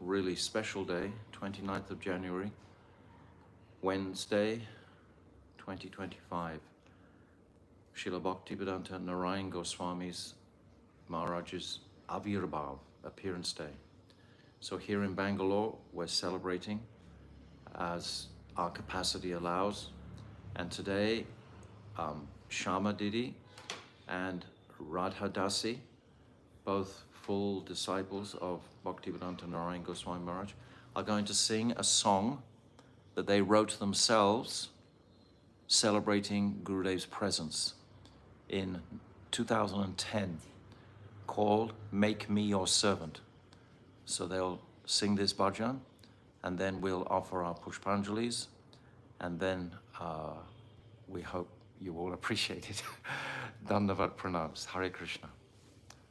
really special day, 29th of January, Wednesday, 2025. Srila Bhaktivedanta Narayana Gosvami's Maharaja's Avirbhava appearance day. So here in Bangalore, we're celebrating as our capacity allows. And today, Shama Didi and Radha Dasi, both full disciples of Bhaktivedanta Narayana Gosvami Maharaj, are going to sing a song that they wrote themselves celebrating Gurudev's presence in 2010 called Make Me Your Servant. So they'll sing this bhajan and then we'll offer our pushpanjalis and then we hope you all appreciate it. Dandavat pranams. Hare Krishna.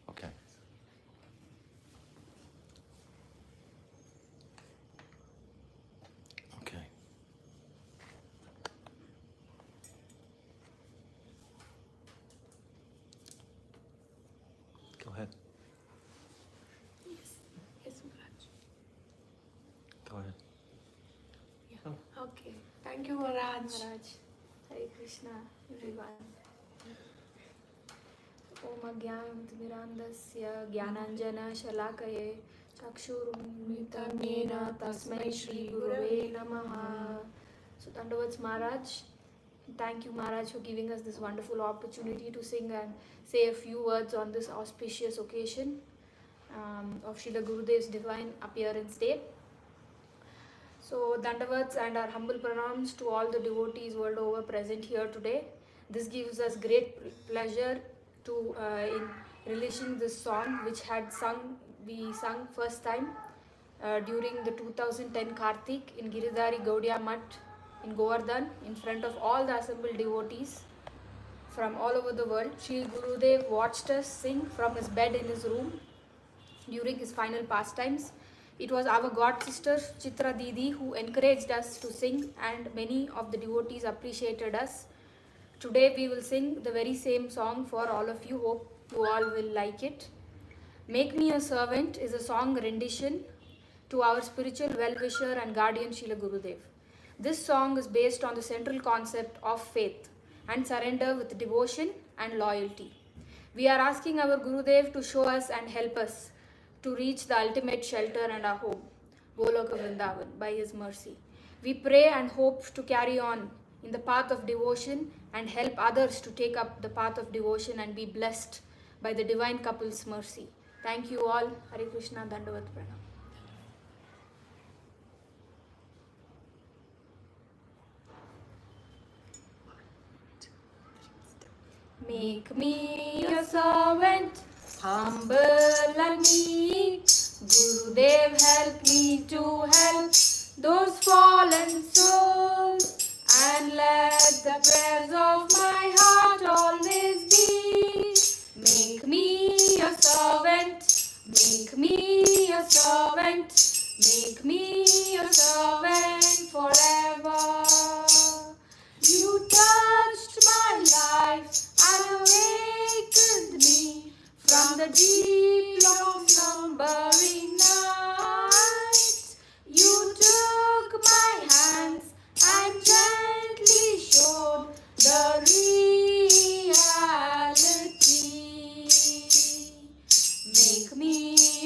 Okay. Okay. Go ahead. Yes, Maharaj. Go ahead. Yeah. Oh. Okay. Thank you, Maharaj. Hare Krishna, everyone. Om Agyanantirandasya Gyananjana Shalakaye Chakshurumritam Yena Tasmai Shri Gurave Namaha. So Dandavats Maharaj, thank you Maharaj for giving us this wonderful opportunity to sing and say a few words on this auspicious occasion of Srila Gurudev's divine appearance day. So Dandavats and our humble pranams to all the devotees world over present here today. This gives us great pleasure to in relishing this song which we sung first time during the 2010 Kartik in Giridhari Gaudiya Mutt in Govardhan in front of all the assembled devotees from all over the world. Shri Gurudev watched us sing from his bed in his room during his final pastimes. It was our god sister Chitra Didi who encouraged us to sing and many of the devotees appreciated us. Today we will sing the very same song for all of you. Hope you all will like it. Make Me a Servant is a song rendition to our spiritual well-wisher and guardian Srila Gurudev. This song is based on the central concept of faith and surrender with devotion and loyalty. We are asking our Gurudev to show us and help us to reach the ultimate shelter and our home, Goloka Vrindavan, by his mercy. We pray and hope to carry on in the path of devotion and help others to take up the path of devotion and be blessed by the divine couple's mercy. Thank you all. Hare Krishna, Dandavat Pranam. Make me a servant, humble and meek. Gurudev, help me to help those fallen souls, and let the prayers of my heart always be. Make me a servant, make me a servant, make me a servant forever. You touched my life and awakened me from the deep, long, slumbering night. You took my hands and gently showed the reality. Make me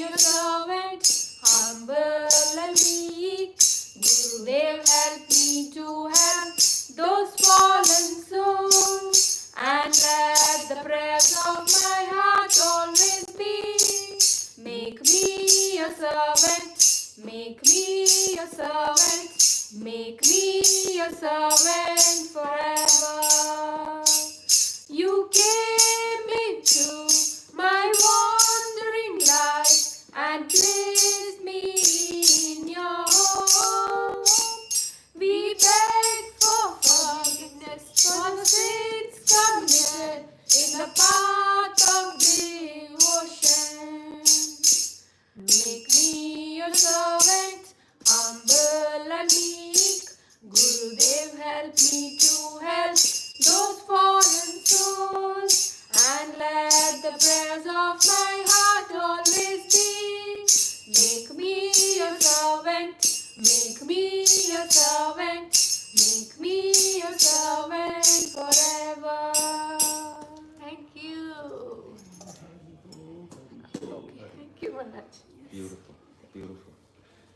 a servant, humble and meek. Gurudev, help me to help those fallen souls, and let the prayers of my heart always be. Make me a servant, make me a servant, make me a servant forever. You came into my wandering life and placed me in your home. We beg for forgiveness for the sins committed in the path of devotion. Make me a servant, humble and meek. Gurudev, help me to help those fallen souls, and let the prayers of my heart always be. Make me a servant, Make me your servant, make me your servant forever. Thank you. Okay. Thank you, Maharaj. Beautiful, beautiful.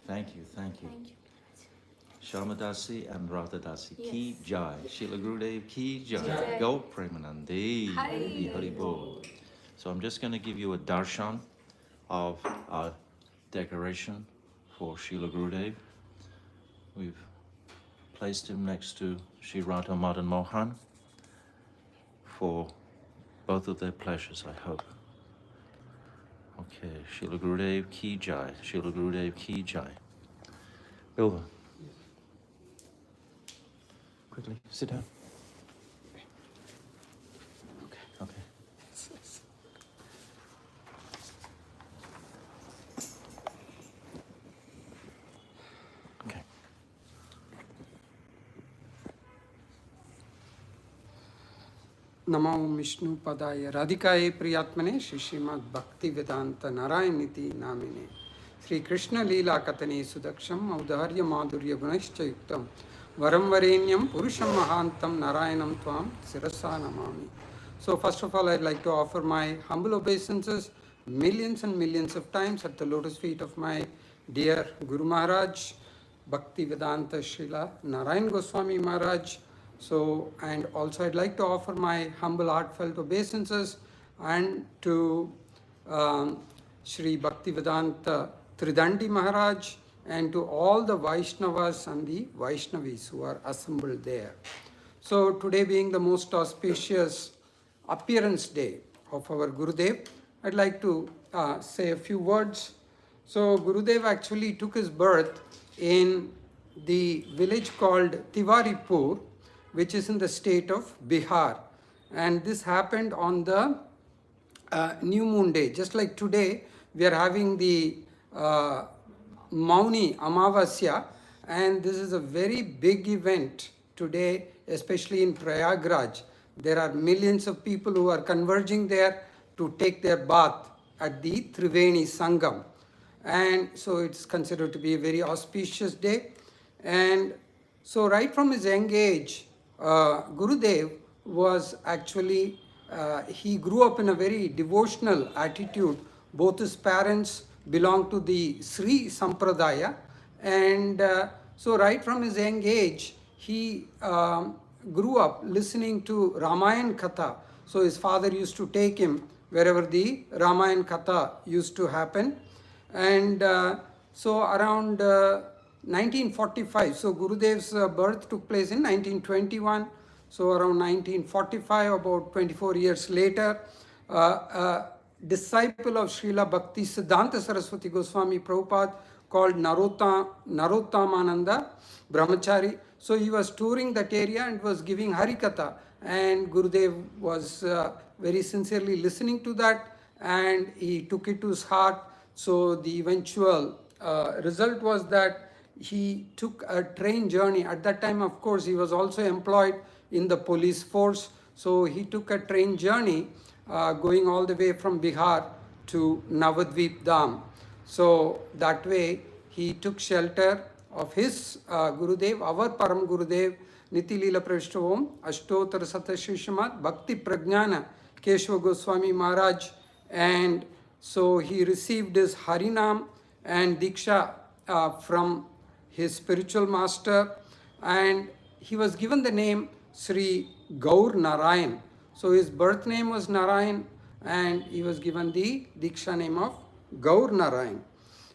Thank you, thank you. Thank you. Shamadasi and Radhadasi, Yes. Ki Jai. Srila Gurudev Ki Jai. Jai. Go Premanande. Hari. Hari Bol. So I'm just going to give you a darshan of our decoration for Srila Gurudev. We've placed him next to Sri Radha Madan Mohan for both of their pleasures, I hope. Okay, Srila Gurudev Ki Jai. Srila Gurudev Ki Jai. Bilva. Quickly, sit down. Okay. Okay. नमो विष्णु पदाय राधिकाय प्रियात्मने श्री श्रीमद् भक्तिवेदांत नारायण नीति नामिने श्री कृष्ण लीला कथने सुदक्षम औदार्य माधुर्य गुणश्च युक्तम वरम वरेण्यम पुरुषम महांतम नारायणम त्वाम शिरसा Namami. So first of all, I'd like to offer my humble obeisances millions and millions of times at the lotus feet of my dear Guru Maharaj, Bhaktivedanta Srila Narayana Gosvami Maharaj. So, and also I'd like to offer my humble heartfelt obeisances and to Sri Bhaktivedanta Tridandi Maharaj and to all the Vaishnavas and the Vaishnavis who are assembled there. So today being the most auspicious appearance day of our Gurudev, I'd like to say a few words. So Gurudev actually took his birth in the village called Tiwaripur, which is in the state of Bihar. And this happened on the new moon day. Just like today, we are having the Mauni Amavasya, and this is a very big event today, especially in Prayagraj. There are millions of people who are converging there to take their bath at the Triveni Sangam. And so it's considered to be a very auspicious day. And so right from his young age, Gurudev was actually, he grew up in a very devotional attitude. Both his parents belonged to the Sri Sampradaya, and so right from his young age, he grew up listening to Ramayan Katha. So his father used to take him wherever the Ramayan Katha used to happen. And so around 1945, so Gurudev's birth took place in 1921. So around 1945, about 24 years later, a disciple of Srila Bhaktisiddhanta Saraswati Goswami Prabhupada called Narottamananda Brahmachari. So he was touring that area and was giving Harikatha, and Gurudev was very sincerely listening to that, and he took it to his heart. So the eventual result was that he took a train journey. At that time, of course, he was also employed in the police force. So he took a train journey going all the way from Bihar to Navadvip Dham. So that way he took shelter of his Gurudev, our Param Gurudev, Niti Leela Pravishtavom, Ashtotar Satashishamat, Bhakti Pragnana, Keshava Goswami Maharaj. And so he received his Harinam and Diksha from his spiritual master, and he was given the name Sri Gaur Narayan. So his birth name was Narayan, and he was given the Diksha name of Gaur Narayan.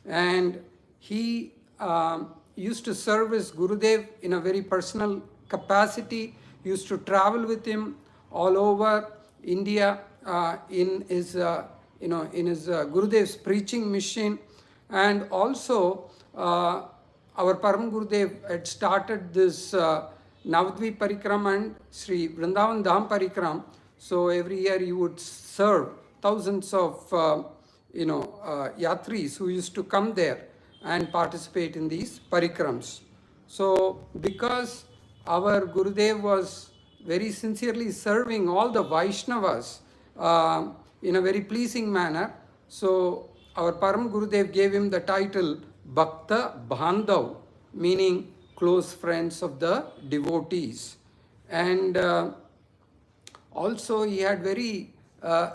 And he used to serve his Gurudev in a very personal capacity. He used to travel with him all over India in his Gurudev's preaching mission. And also our Param Gurudev had started this Navadvip Parikram and Sri Vrindavan Dham Parikram. So every year he would serve thousands of yatris who used to come there and participate in these parikrams. So because our Gurudev was very sincerely serving all the Vaishnavas in a very pleasing manner, so our Param Gurudev gave him the title Bhakta Bandhav, meaning close friends of the devotees. And also he had very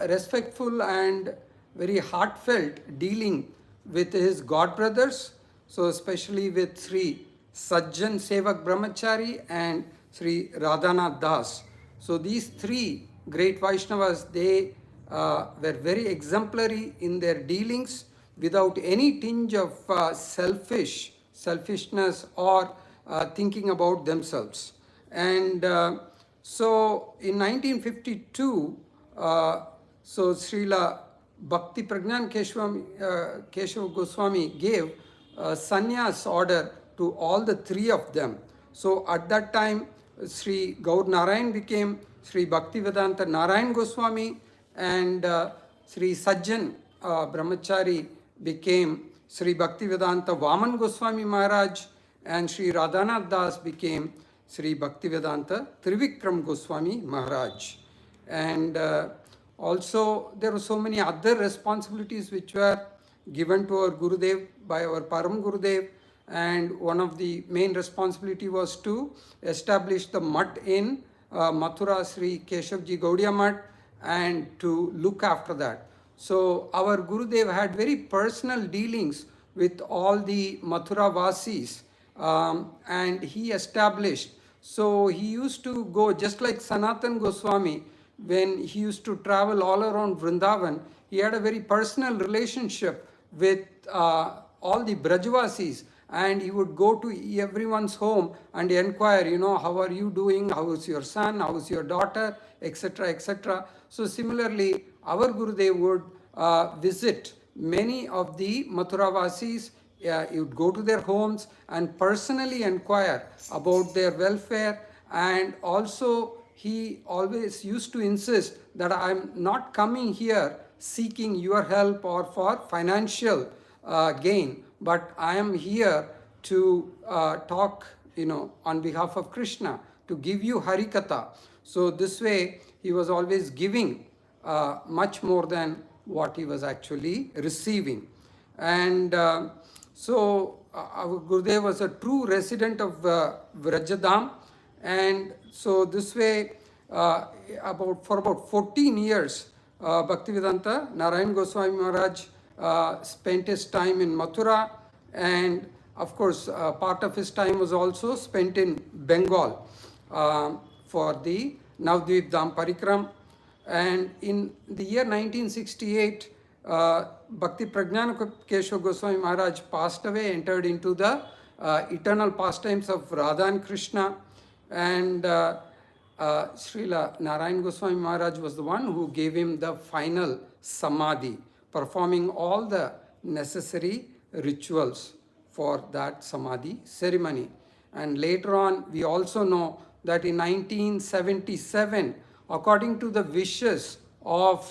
respectful and very heartfelt dealing with his god brothers, so especially with Sri Sajjan Sevak Brahmachari and Sri Radhanath Das. So these three great Vaishnavas, they were very exemplary in their dealings without any tinge of selfishness or thinking about themselves. And so in 1952, so Srila Bhaktivedanta Keshav Goswami gave a sannyas order to all the three of them. So at that time, Sri Gaur Narayan became Sri Bhaktivedanta Narayana Gosvami, and Sri Sajjan Brahmachari became Sri Bhaktivedanta Vaman Goswami Maharaj, and Sri Radhanath Das became Sri Bhaktivedanta Trivikram Goswami Maharaj. And also there were so many other responsibilities which were given to our Gurudev by our Param Gurudev, and one of the main responsibility was to establish the mutt in Mathura, Sri Keshavji Gaudiya Mutt, and to look after that. So our Gurudev had very personal dealings with all the Mathura Vasis, and he established. So he used to go, just like Sanatan Goswami, when he used to travel all around Vrindavan, he had a very personal relationship with all the Brajavasis, and he would go to everyone's home and inquire, how are you doing, how is your son, how is your daughter, etc., etc. So similarly, our Gurudev would visit many of the Mathuravasis. He would go to their homes and personally inquire about their welfare, and also he always used to insist that I'm not coming here seeking your help or for financial gain, but I am here to talk, on behalf of Krishna, to give you Harikatha. So this way, he was always giving much more than what he was actually receiving. And so our Gurudev was a true resident of Vrajadam, and so this way, for about 14 years, Bhaktivedanta Narayana Gosvami Maharaj spent his time in Mathura, and of course, part of his time was also spent in Bengal for the Navdvip Dham Parikram. And in the year 1968, Bhakti Pragnana Keshav Goswami Maharaj passed away, entered into the eternal pastimes of Radha and Krishna, and Srila Narayana Goswami Maharaj was the one who gave him the final samadhi, performing all the necessary rituals for that samadhi ceremony. And later on, we also know that in 1977, according to the wishes of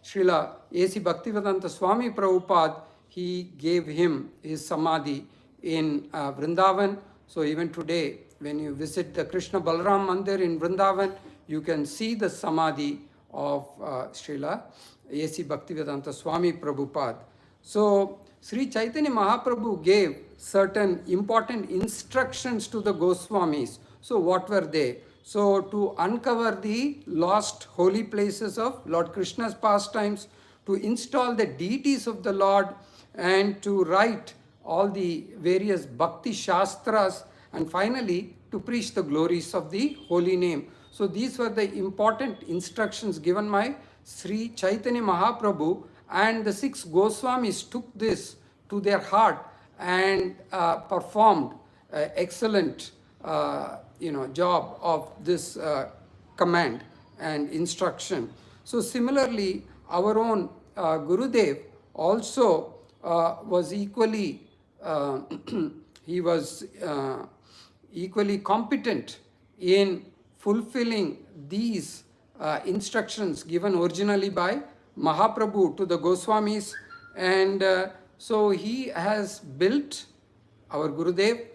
Srila A.C. Bhaktivedanta Swami Prabhupada, he gave him his samadhi in Vrindavan. So even today, when you visit the Krishna Balaram Mandir in Vrindavan, you can see the samadhi of Srila A.C. Bhaktivedanta Swami Prabhupada. So Sri Chaitanya Mahaprabhu gave certain important instructions to the Goswamis. So what were they? So to uncover the lost holy places of Lord Krishna's pastimes, to install the deities of the Lord, and to write all the various bhakti shastras, and finally to preach the glories of the holy name. So these were the important instructions given by Sri Chaitanya Mahaprabhu, and the 6 Goswamis took this to their heart and performed excellent job of this command and instruction. So similarly, our own Gurudev also was equally he was equally competent in fulfilling these instructions given originally by Mahaprabhu to the Goswamis, and so he has built, our Gurudev,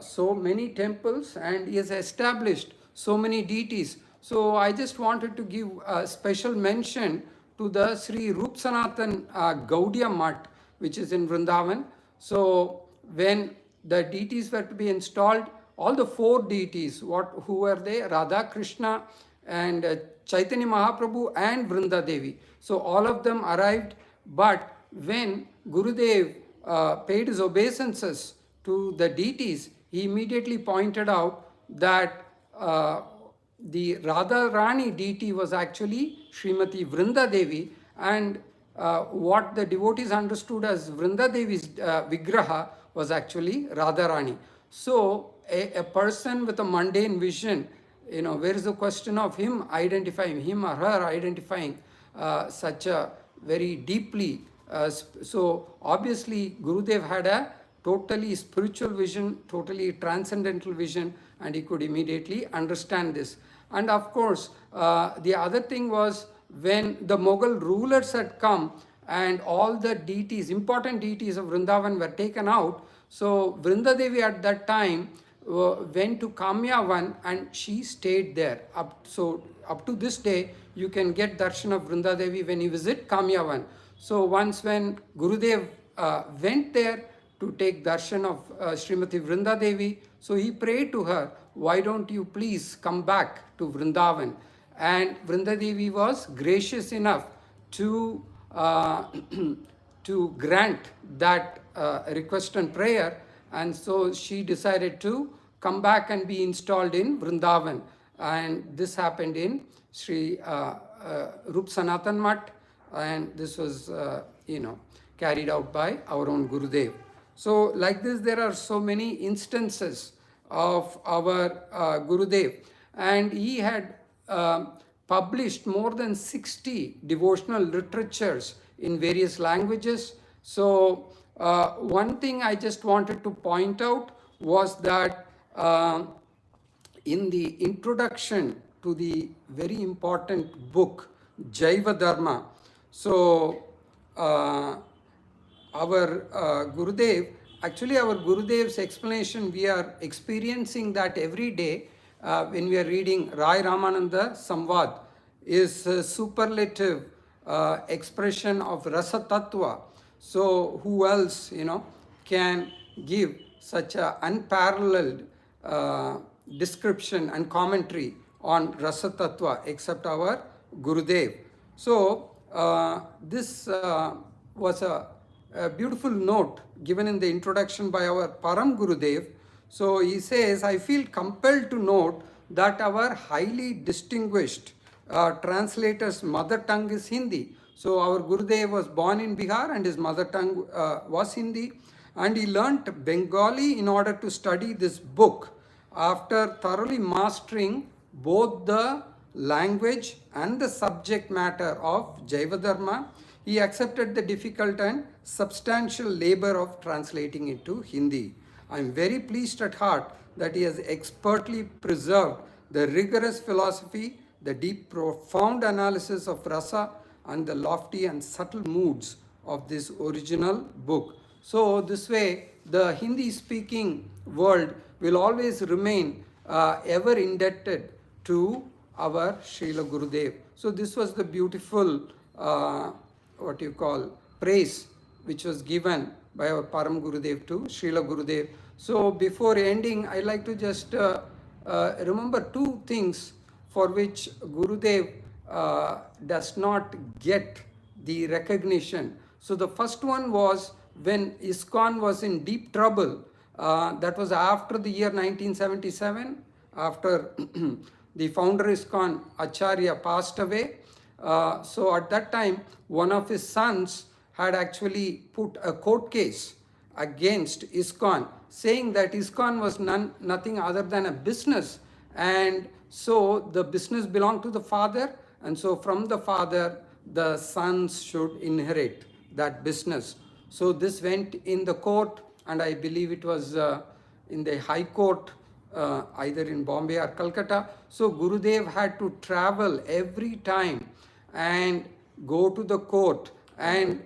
so many temples, and he has established so many deities. So I just wanted to give a special mention to the Sri Rup Sanatan Gaudiya Mutt, which is in Vrindavan. So when the deities were to be installed. All the 4 deities, who were they? Radha, Krishna, and Chaitanya Mahaprabhu and Vrinda Devi. So all of them arrived, but when Gurudev paid his obeisances to the deities, he immediately pointed out that the Radha Rani deity was actually Srimati Vrinda Devi, and what the devotees understood as Vrinda Devi's Vigraha was actually Radharani. So a person with a mundane vision, where is the question of him or her identifying such a very deeply. So obviously Gurudev had a totally spiritual vision, totally transcendental vision, and he could immediately understand this. And of course, the other thing was, when the Mughal rulers had come and all the deities, important deities of Vrindavan were taken out, so Vrinda Devi at that time went to Kamyavan and she stayed there. So up to this day, you can get darshan of Vrinda Devi when you visit Kamyavan. So once when Gurudev went there to take darshan of Srimati Vrinda Devi, so he prayed to her, why don't you please come back to Vrindavan? And Vrinda Devi was gracious enough to to grant that request and prayer, and so she decided to come back and be installed in Vrindavan. And this happened in Sri Rup Sanatan Mat, and this was carried out by our own Gurudev. So like this, there are so many instances of our Gurudev, and he had published more than 60 devotional literatures in various languages. So one thing I just wanted to point out was that in the introduction to the very important book Jaiva Dharma, so our Gurudev, actually our Gurudev's explanation, we are experiencing that every day when we are reading Rai Ramananda Samvad, is a superlative expression of Rasa Tattva. So who else, can give such an unparalleled description and commentary on Rasa Tattva except our Gurudev. So this was a beautiful note given in the introduction by our Param Gurudev. So he says, I feel compelled to note that our highly distinguished translator's mother tongue is Hindi. So our Gurudev was born in Bihar and his mother tongue was Hindi, and he learnt Bengali in order to study this book. After thoroughly mastering both the language and the subject matter of Jaiva Dharma, he accepted the difficult and substantial labor of translating it to Hindi. I am very pleased at heart that he has expertly preserved the rigorous philosophy, the deep, profound analysis of rasa, and the lofty and subtle moods of this original book. So this way, the Hindi-speaking world will always remain ever indebted to our Srila Gurudev. So this was the beautiful, praise which was given by our Param Gurudev to Srila Gurudev. So before ending, I like to just remember 2 things for which Gurudev does not get the recognition. So the first one was when ISKCON was in deep trouble. That was after the year 1977, after the founder ISKCON, Acharya, passed away. So at that time, one of his sons had actually put a court case against ISKCON, saying that ISKCON was nothing other than a business, and so the business belonged to the father, and so from the father the sons should inherit that business. So this went in the court, and I believe it was in the High Court, either in Bombay or Calcutta. So Gurudev had to travel every time and go to the court and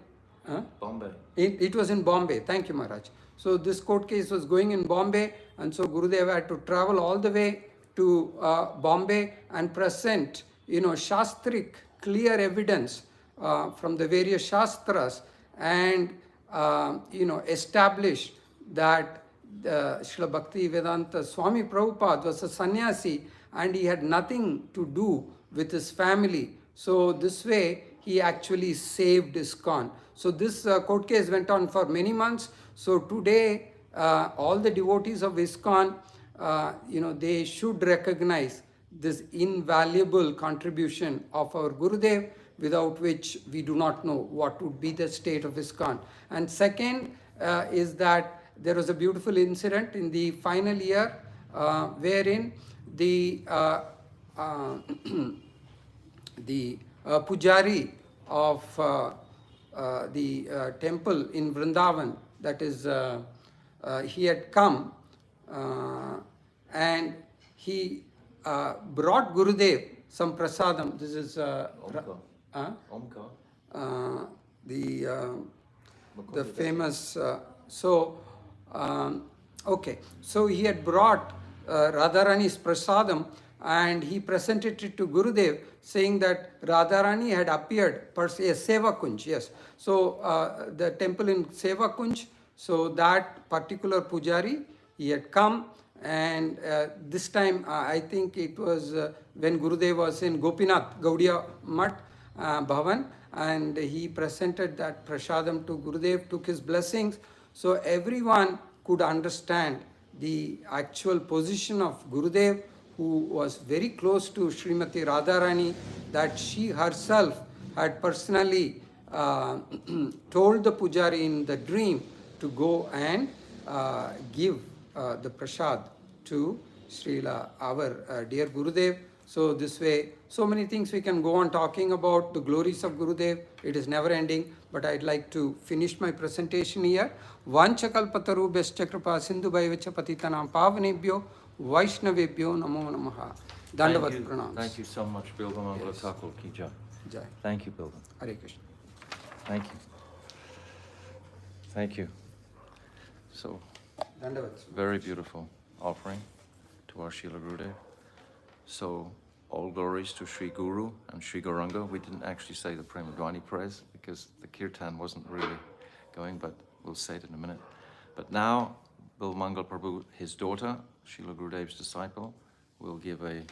Bombay. It was in Bombay. Thank you, Maharaj. So this court case was going in Bombay, and so Gurudev had to travel all the way to Bombay and present, shastric, clear evidence from the various shastras, and establish that Srila Bhaktivedanta Swami Prabhupada was a sannyasi and he had nothing to do with his family. So this way he actually saved ISKCON. So this court case went on for many months. So today all the devotees of ISKCON, they should recognize this invaluable contribution of our Gurudev, without which we do not know what would be the state of ISKCON. And second is that there was a beautiful incident in the final year wherein the the pujari of the temple in Vrindavan, that is, he had come and he brought Gurudev some prasadam. This is Omkar. the famous. Okay, so he had brought Radharani's prasadam and he presented it to Gurudev, saying that Radharani had appeared per se, Seva Kunj, yes. So the temple in Seva Kunj, so that particular pujari, he had come, and this time I think it was when Gurudev was in Gopinath Gaudiya Mat Bhavan, and he presented that prasadam to Gurudev, took his blessings. So everyone could understand the actual position of Gurudev, who was very close to Srimati Radharani, that she herself had personally told the pujari in the dream to go and give the prasad to Srila, our dear Gurudev. So this way, so many things we can go on talking about the glories of Gurudev. It is never ending, but I'd like to finish my presentation here. Vanchakalpatarubhyascha kripa sindhu bhaivacha patitanam pavanebhyo Vaishnavebhyo namo namaha. Dandavat pranams. Thank you so much, Bilba Mangala Thakur ki jai. Jai. Thank you, Bilba. Hare Krishna. Thank you. Thank you. So, Dandavat. very beautiful offering to our Srila Gurudev. So, all glories to Sri Guru and Sri Gauranga. We didn't actually say the Prema Dwani prayers because the kirtan wasn't really going, but we'll say it in a minute. But now, Bil Mangal Prabhu, his daughter, Srila Gurudev's disciple, will give a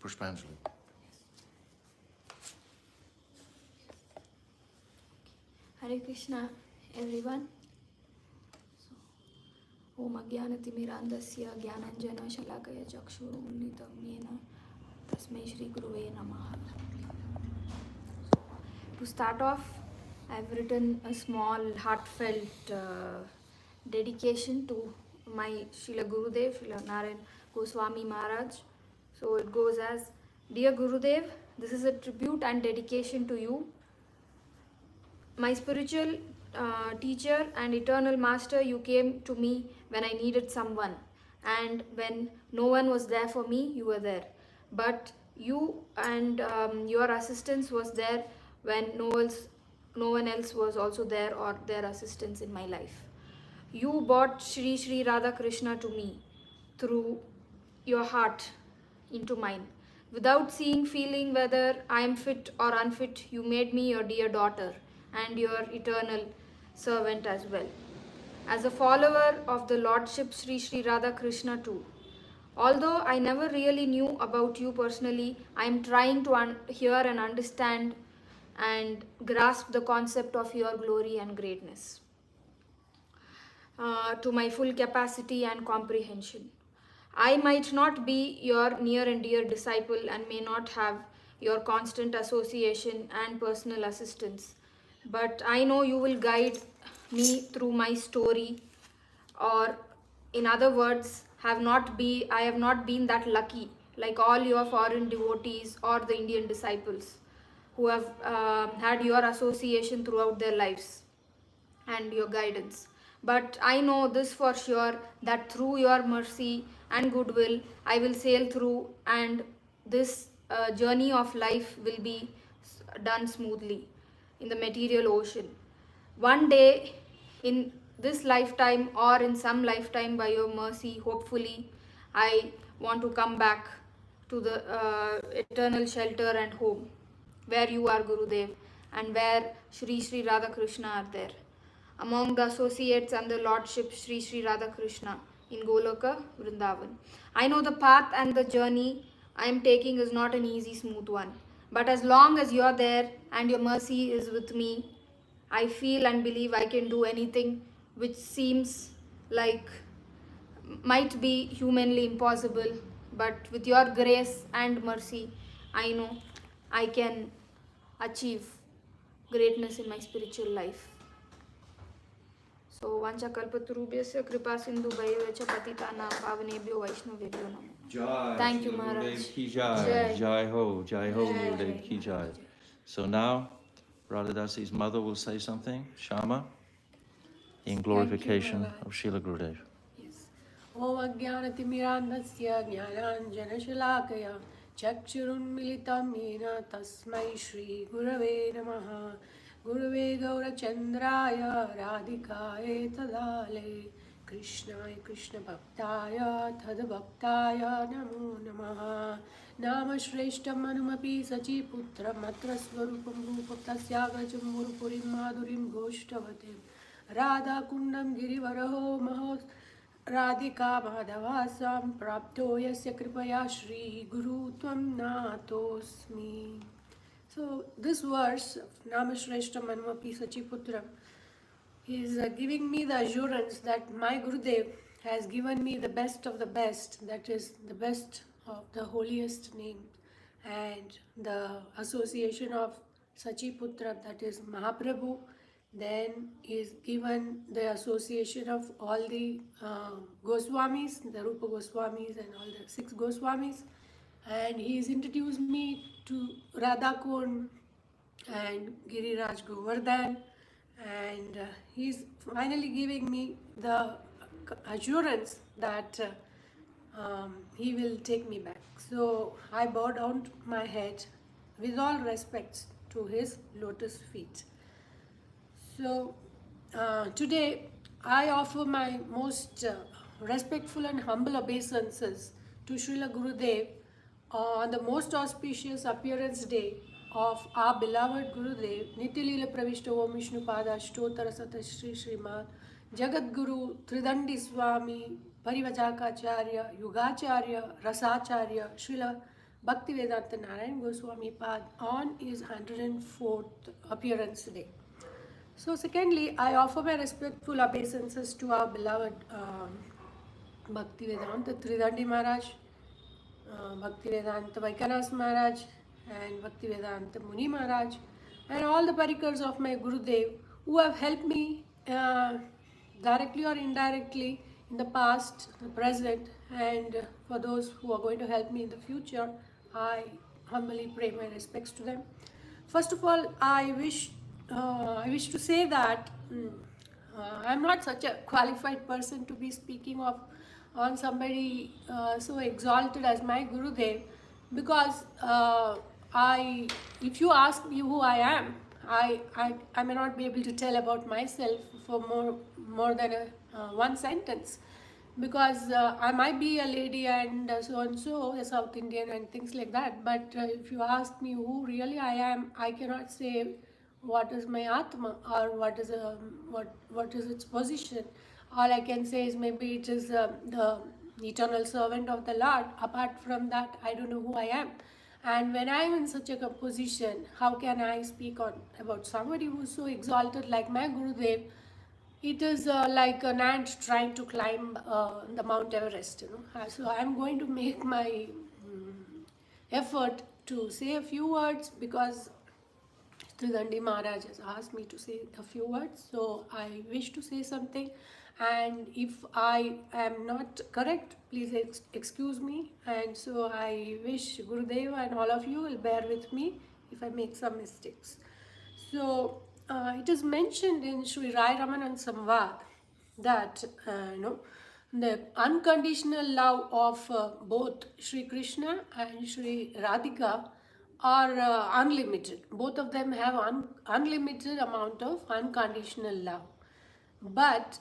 Pushpanjali. Hare Krishna, everyone. Om Ajnanatimirandasya Jnananjana Shalakaya Chakshurunmilitam Yena Tasmai Shri Guruve Namaha. To start off, I've written a small heartfelt dedication to my Srila Gurudev, Srila Narayana Gosvami Maharaj. So it goes as, Dear Gurudev, this is a tribute and dedication to you. My spiritual teacher and eternal master, you came to me when I needed someone, and when no one was there for me, you were there. But you and your assistance was there when no one else was also there, or their assistance in my life. You brought Sri Radha Krishna to me through your heart into mine. Without seeing, feeling whether I am fit or unfit, you made me your dear daughter and your eternal servant as well. As a follower of the Lordship Sri Radha Krishna too. Although I never really knew about you personally, I am trying to hear and understand and grasp the concept of your glory and greatness to my full capacity and comprehension. I might not be your near and dear disciple and may not have your constant association and personal assistance, but I know you will guide me through my story, or in other words, I have not been that lucky like all your foreign devotees or the Indian disciples who have had your association throughout their lives and your guidance. But I know this for sure, that through your mercy and goodwill, I will sail through, and this journey of life will be done smoothly in the material ocean. One day in this lifetime, or in some lifetime by your mercy, hopefully, I want to come back to the eternal shelter and home where you are, Gurudev, and where Sri Radha Krishna are there. among the associates and the Lordship Sri Sri Radha Krishna in Goloka, Vrindavan. I know the path and the journey I am taking is not an easy, smooth one. But as long as you are there and your mercy is with me, I feel and believe I can do anything which seems like might be humanly impossible. But with your grace and mercy, I know I can achieve greatness in my spiritual life. So, Vancha Kalpatarubhyasya Kripa Sindhu Bhaivacha Patitanam Pavanebhyo Vaishnavebhyo Namo. Jai. Thank you, Srila Maharaj. Gurudev ki jai. Jai. Jai ho. Jai ho, Jai. Gurudev ki jai. So now, Radhadasi's mother will say something, Shama, in glorification of Srila Gurudev. Yes. Om Ajnanatimirandasya Jnananjanashalakaya Chakshurunmilitam Yena Tasmai Shri Gurave Namaha Gurave Gaurachandraya Radhikaye Tadale Krishnaya Krishna Bhaktaya Tadabhaktaya Namo Namaha Nama Shreshtam Manumapi Sachi Putra Matra Swarupam Rupam Tasyagacham Murupurim Madurim Goshtavatim Radha Kundam Girivaraho Mahos Radhika Madhavasam Prapto Yasya Kripaya Shri Guru Tvam Natosmi. So this verse of Namashreshta Manumapi Sachiputra is giving me the assurance that my Gurudev has given me the best of the best, that is the best of the holiest name, and the association of Sachiputra, that is Mahaprabhu, then is given the association of all the Goswamis, the Rupa Goswamis and all the 6 Goswamis, and he has introduced me to Radha Kund and Giriraj Govardhan, and he's finally giving me the assurance that he will take me back. So I bow down my head with all respects to his lotus feet. So today I offer my most respectful and humble obeisances to Srila Gurudev on the most auspicious appearance day of our beloved Gurudev, Nityalila Pravishta Om Vishnu Pada Ashtotara Sata Shri Srimad Jagat Guru Tridandi Swami Parivajakacharya Yugacharya Rasacharya Srila Bhaktivedanta Narayana Gosvami Pad on his 104th appearance day. So secondly, I offer my respectful obeisances to our beloved Bhaktivedanta Tridandi Maharaj, Bhaktivedanta Vaikanas Maharaj and Bhaktivedanta Muni Maharaj, and all the parikars of my Gurudev who have helped me directly or indirectly in the past, the present, and for those who are going to help me in the future, I humbly pay my respects to them. First of all, I wish to say that I'm not such a qualified person to be speaking on somebody so exalted as my Gurudev, because if you ask me who I am, I may not be able to tell about myself for more than one sentence, because I might be a lady and so, a South Indian and things like that, but if you ask me who really I am, I cannot say what is my Atma or what is its position. All I can say is maybe it is the eternal servant of the Lord. Apart from that, I don't know who I am. And when I am in such a position, how can I speak about somebody who is so exalted like my Gurudev? It is like an ant trying to climb the Mount Everest. So I am going to make my effort to say a few words, because Tridandi Maharaj has asked me to say a few words, so I wish to say something, and if I am not correct, please excuse me, and so I wish Gurudev and all of you will bear with me if I make some mistakes. So it is mentioned in Sri Rai Ramanan Samvad that the unconditional love of both Sri Krishna and Sri Radhika are unlimited. Both of them have unlimited amount of unconditional love. But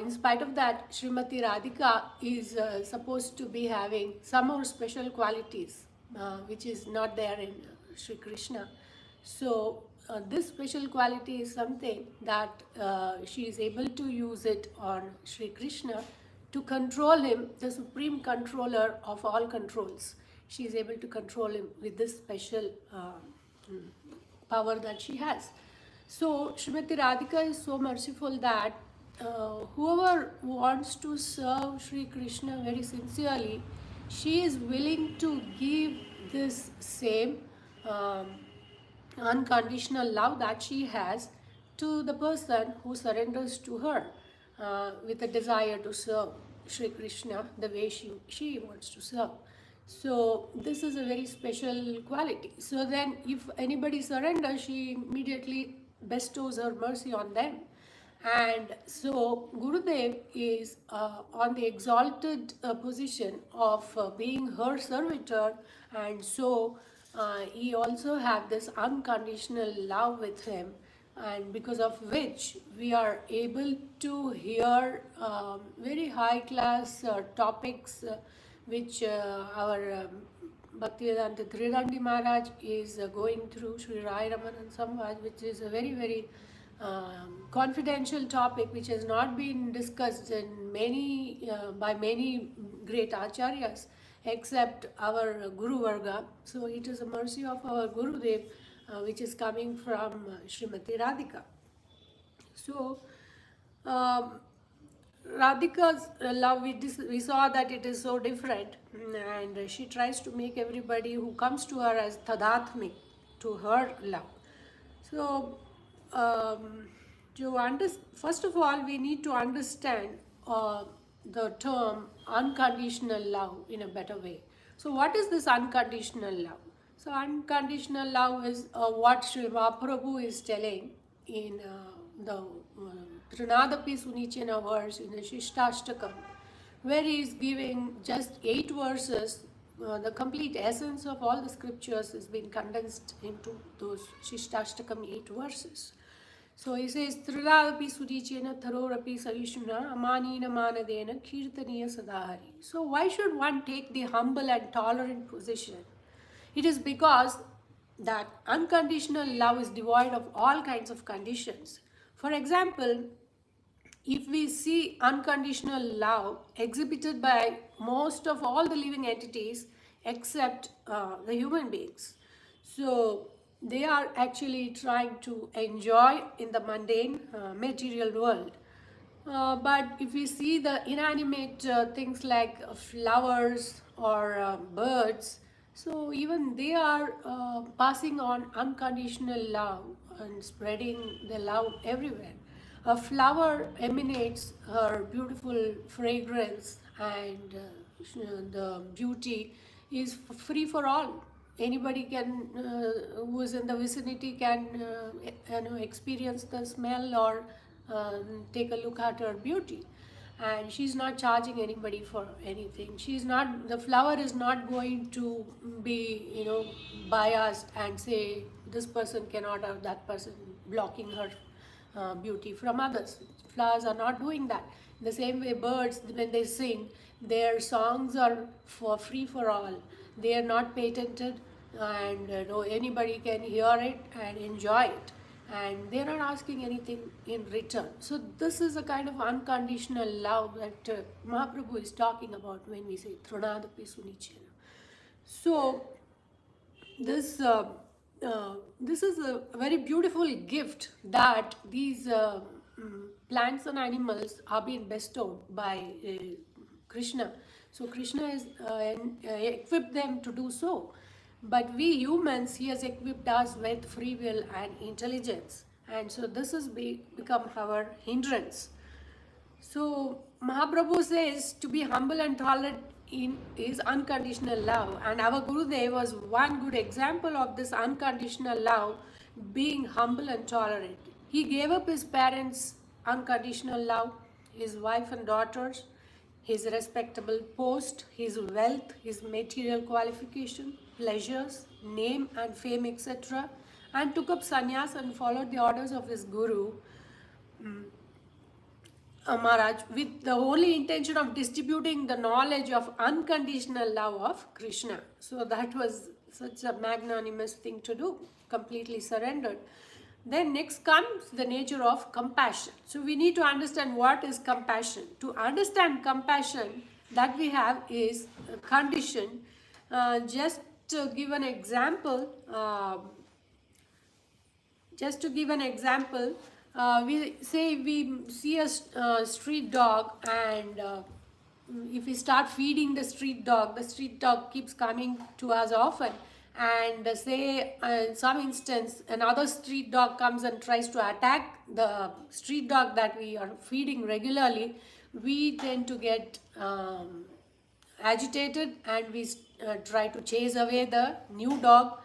in spite of that, Srimati Radhika is supposed to be having some more special qualities which is not there in Sri Krishna. So this special quality is something that she is able to use it on Sri Krishna to control him, the supreme controller of all controls. She is able to control him with this special power that she has. So Srimati Radhika is so merciful that whoever wants to serve Sri Krishna very sincerely, she is willing to give this same unconditional love that she has to the person who surrenders to her with a desire to serve Sri Krishna the way she wants to serve. So this is a very special quality. So then if anybody surrenders, she immediately bestows her mercy on them. And so Gurudev is on the exalted position of being her servitor, and so he also have this unconditional love with him, and because of which we are able to hear very high class topics which our Bhaktivedanta Narayana Maharaj is going through, Sri Rai Ramanan Samvad, which is a very confidential topic which has not been discussed in many by many great acharyas except our Guru Varga. So it is a mercy of our Gurudev which is coming from Srimati Radhika. So Radhika's love, we saw that it is so different, and she tries to make everybody who comes to her as tadatmik to her love. So first of all, we need to understand the term unconditional love in a better way. So what is this unconditional love? So unconditional love is what Sri Mahaprabhu is telling in the Trinadapi Sunichena verse in the Shishtastakam, where he is giving just 8 verses. The complete essence of all the scriptures has been condensed into those Shishtastakam 8 verses. So he says, Trinadapi Sunichena Tharorapi Savishuna Amanina Manadena Kirtaniya Sadahari. So why should one take the humble and tolerant position? It is because that unconditional love is devoid of all kinds of conditions. For example, if we see unconditional love exhibited by most of all the living entities except the human beings, so they are actually trying to enjoy in the mundane material world. But if we see the inanimate things like flowers or birds, so even they are passing on unconditional love and spreading the love everywhere. A flower emanates her beautiful fragrance, and the beauty is free for all. Anybody can, who is in the vicinity can experience the smell or take a look at her beauty. And she's not charging anybody for anything. The flower is not going to be, biased and say this person cannot have that person, blocking her beauty from others. Flowers are not doing that. In the same way, birds, when they sing, their songs are free for all. They are not patented, and anybody can hear it and enjoy it, and they are not asking anything in return. So this is a kind of unconditional love that Mahaprabhu is talking about when we say Trinadapi Sunichena. So this is a very beautiful gift that these plants and animals are being bestowed by Krishna. So Krishna has equipped them to do so. But we humans, he has equipped us with free will and intelligence. And so this has become our hindrance. So Mahaprabhu says to be humble and tolerant in is unconditional love. And our Gurudev was one good example of this unconditional love, being humble and tolerant. He gave up his parents' unconditional love, his wife and daughters, his respectable post, his wealth, his material qualification, pleasures, name and fame, etc., and took up sannyas and followed the orders of his Guru Maharaj with the only intention of distributing the knowledge of unconditional love of Krishna. So that was such a magnanimous thing to do, completely surrendered. Then next comes the nature of compassion. So we need to understand what is compassion. To understand compassion that we have is a condition. Just to give an example, we say we see a street dog, and if we start feeding the street dog keeps coming to us often. And say in some instance another street dog comes and tries to attack the street dog that we are feeding regularly, we tend to get agitated, and we try to chase away the new dog,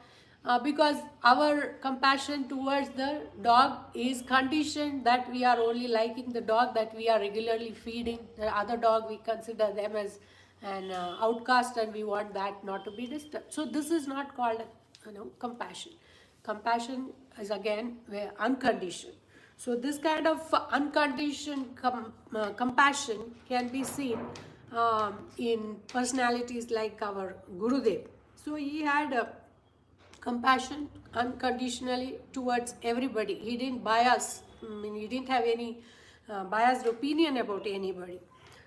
because our compassion towards the dog is conditioned that we are only liking the dog that we are regularly feeding. The other dog, we consider them as an outcast, and we want that not to be disturbed. So this is not called compassion. Compassion is again unconditioned. So this kind of unconditioned compassion can be seen in personalities like our Gurudev. So he had compassion unconditionally towards everybody. He didn't bias. He didn't have any biased opinion about anybody.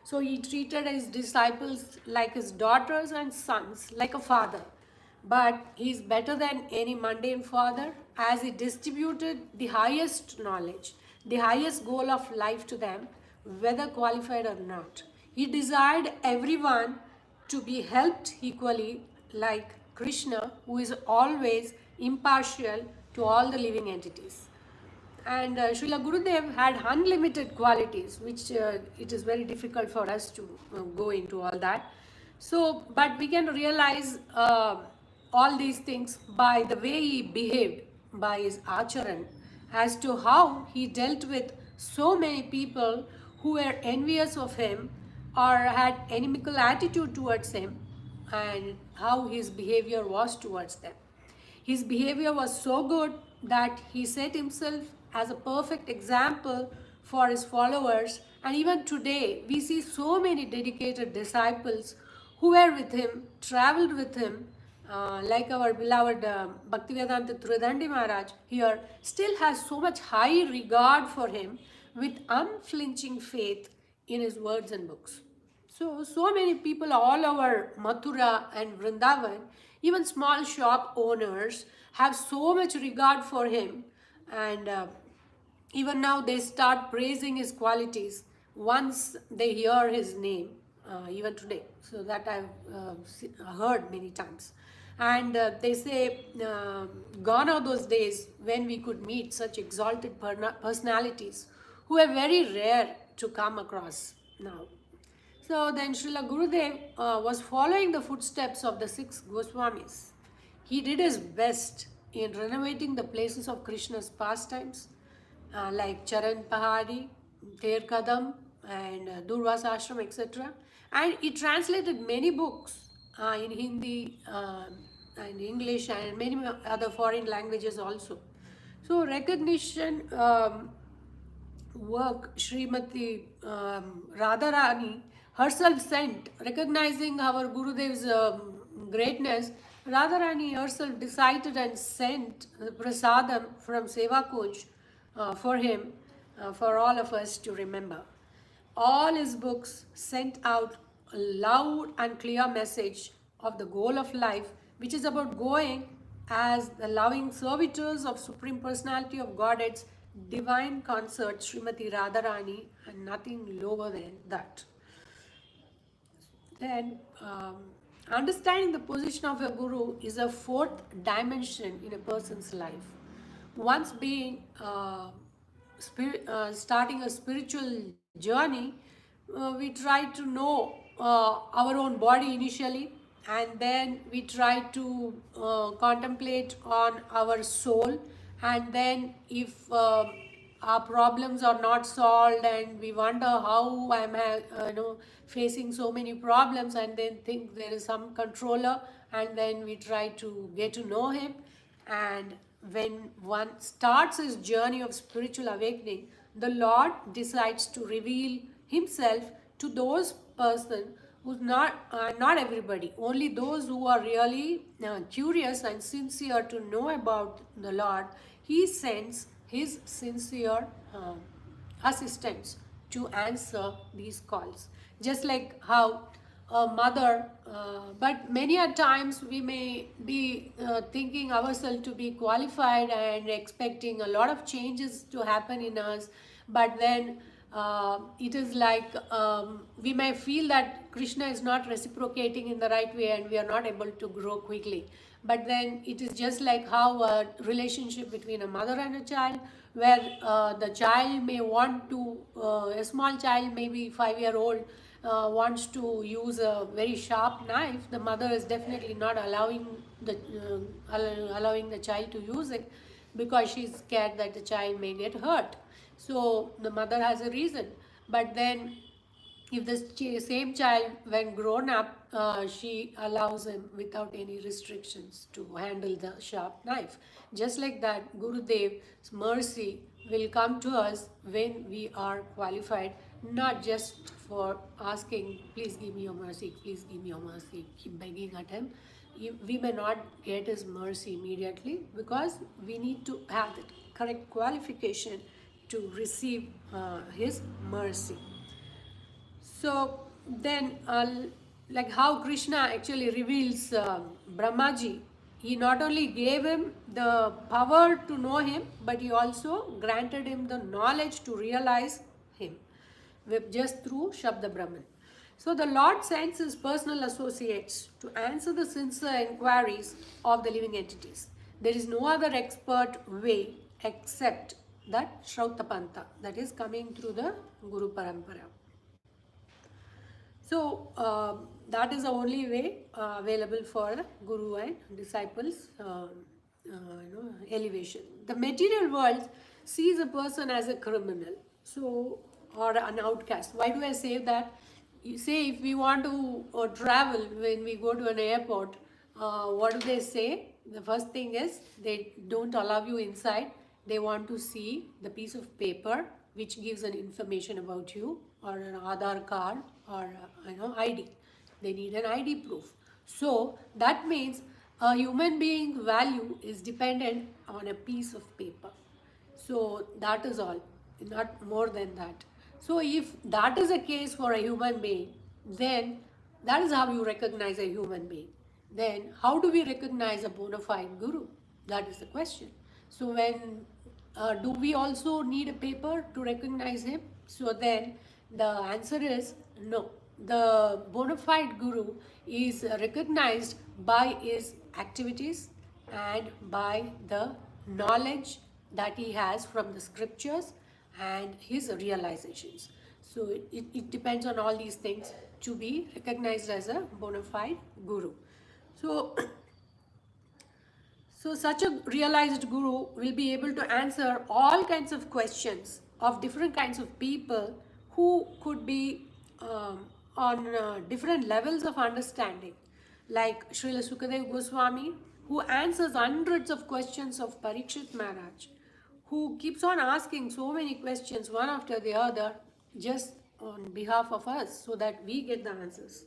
So he treated his disciples like his daughters and sons, like a father. But he is better than any mundane father, as he distributed the highest knowledge, the highest goal of life to them, whether qualified or not. He desired everyone to be helped equally, like Krishna, who is always impartial to all the living entities. And Srila Gurudev had unlimited qualities, which it is very difficult for us to go into all that. So, but we can realize all these things by the way he behaved, by his acharan, as to how he dealt with so many people who were envious of him or had inimical attitude towards him, and how his behavior was towards them. His behavior was so good that he set himself as a perfect example for his followers, and even today we see so many dedicated disciples who were with him, traveled with him, like our beloved Bhaktivedanta Narayana Maharaj here, still has so much high regard for him with unflinching faith in his words and books. So many people all over Mathura and Vrindavan, even small shop owners, have so much regard for him, and even now they start praising his qualities once they hear his name, even today. So that I've heard many times. And they say, gone are those days when we could meet such exalted personalities who are very rare to come across now. So then Srila Gurudev was following the footsteps of the 6 Goswamis. He did his best in renovating the places of Krishna's pastimes, like Charan Pahari, Ter Kadam, and Durvasa Ashram, etc. And he translated many books in Hindi and English and many other foreign languages also. So recognition work Srimati Radharani herself sent, recognizing our Gurudev's greatness. Radharani herself decided and sent the prasadam from Seva Kunj for him, for all of us to remember. All his books sent out a loud and clear message of the goal of life, which is about going as the loving servitors of Supreme Personality of Godhead's divine consort, Srimati Radharani, and nothing lower than that. Then, understanding the position of a guru is a 4th dimension in a person's life. Once being starting a spiritual journey, we try to know our own body initially, and then we try to contemplate on our soul, and then if our problems are not solved and we wonder how I'm facing so many problems, and then think there is some controller, and then we try to get to know him. And when one starts his journey of spiritual awakening, the Lord decides to reveal himself to those persons who's not everybody, only those who are really curious and sincere to know about the Lord. He sends his sincere assistance to answer these calls. Just like how a mother, but many a times we may be thinking ourselves to be qualified and expecting a lot of changes to happen in us, but then it is like we may feel that Krishna is not reciprocating in the right way and we are not able to grow quickly. But then it is just like how a relationship between a mother and a child, where the child may want to, a small child, maybe 5-year-old, wants to use a very sharp knife. The mother is definitely not allowing the child to use it because she's scared that the child may get hurt. So the mother has a reason. But then if the same child, when grown up, she allows him without any restrictions to handle the sharp knife. Just like that, Gurudev's mercy will come to us when we are qualified, not just for asking, please give me your mercy, please give me your mercy, keep begging at him. We may not get his mercy immediately because we need to have the correct qualification to receive his mercy. So then, like how Krishna actually reveals Brahmaji, he not only gave him the power to know him, but he also granted him the knowledge to realize him just through Shabda Brahman. So the Lord sends his personal associates to answer the sincere inquiries of the living entities. There is no other expert way except that Shrautapanta, that is coming through the Guru Parampara. So that is the only way available for the Guru and disciples elevation. The material world sees a person as a criminal, so, or an outcast. Why do I say that? You say if we want to travel, when we go to an airport, what do they say? The first thing is they don't allow you inside. They want to see the piece of paper which gives an information about you, or an Aadhaar card, or ID. They need an ID proof. So that means a human being value is dependent on a piece of paper. So that is all, not more than that. So if that is a case for a human being, then that is how you recognize a human being. Then how do we recognize a bona fide guru? That is the question. So when do we also need a paper to recognize him? So then the answer is no. The bona fide guru is recognized by his activities and by the knowledge that he has from the scriptures and his realizations. So it depends on all these things to be recognized as a bona fide guru. So such a realized guru will be able to answer all kinds of questions of different kinds of people who could be on different levels of understanding. Like Srila Sukadeva Goswami, who answers hundreds of questions of Parikshit Maharaj, who keeps on asking so many questions one after the other just on behalf of us so that we get the answers.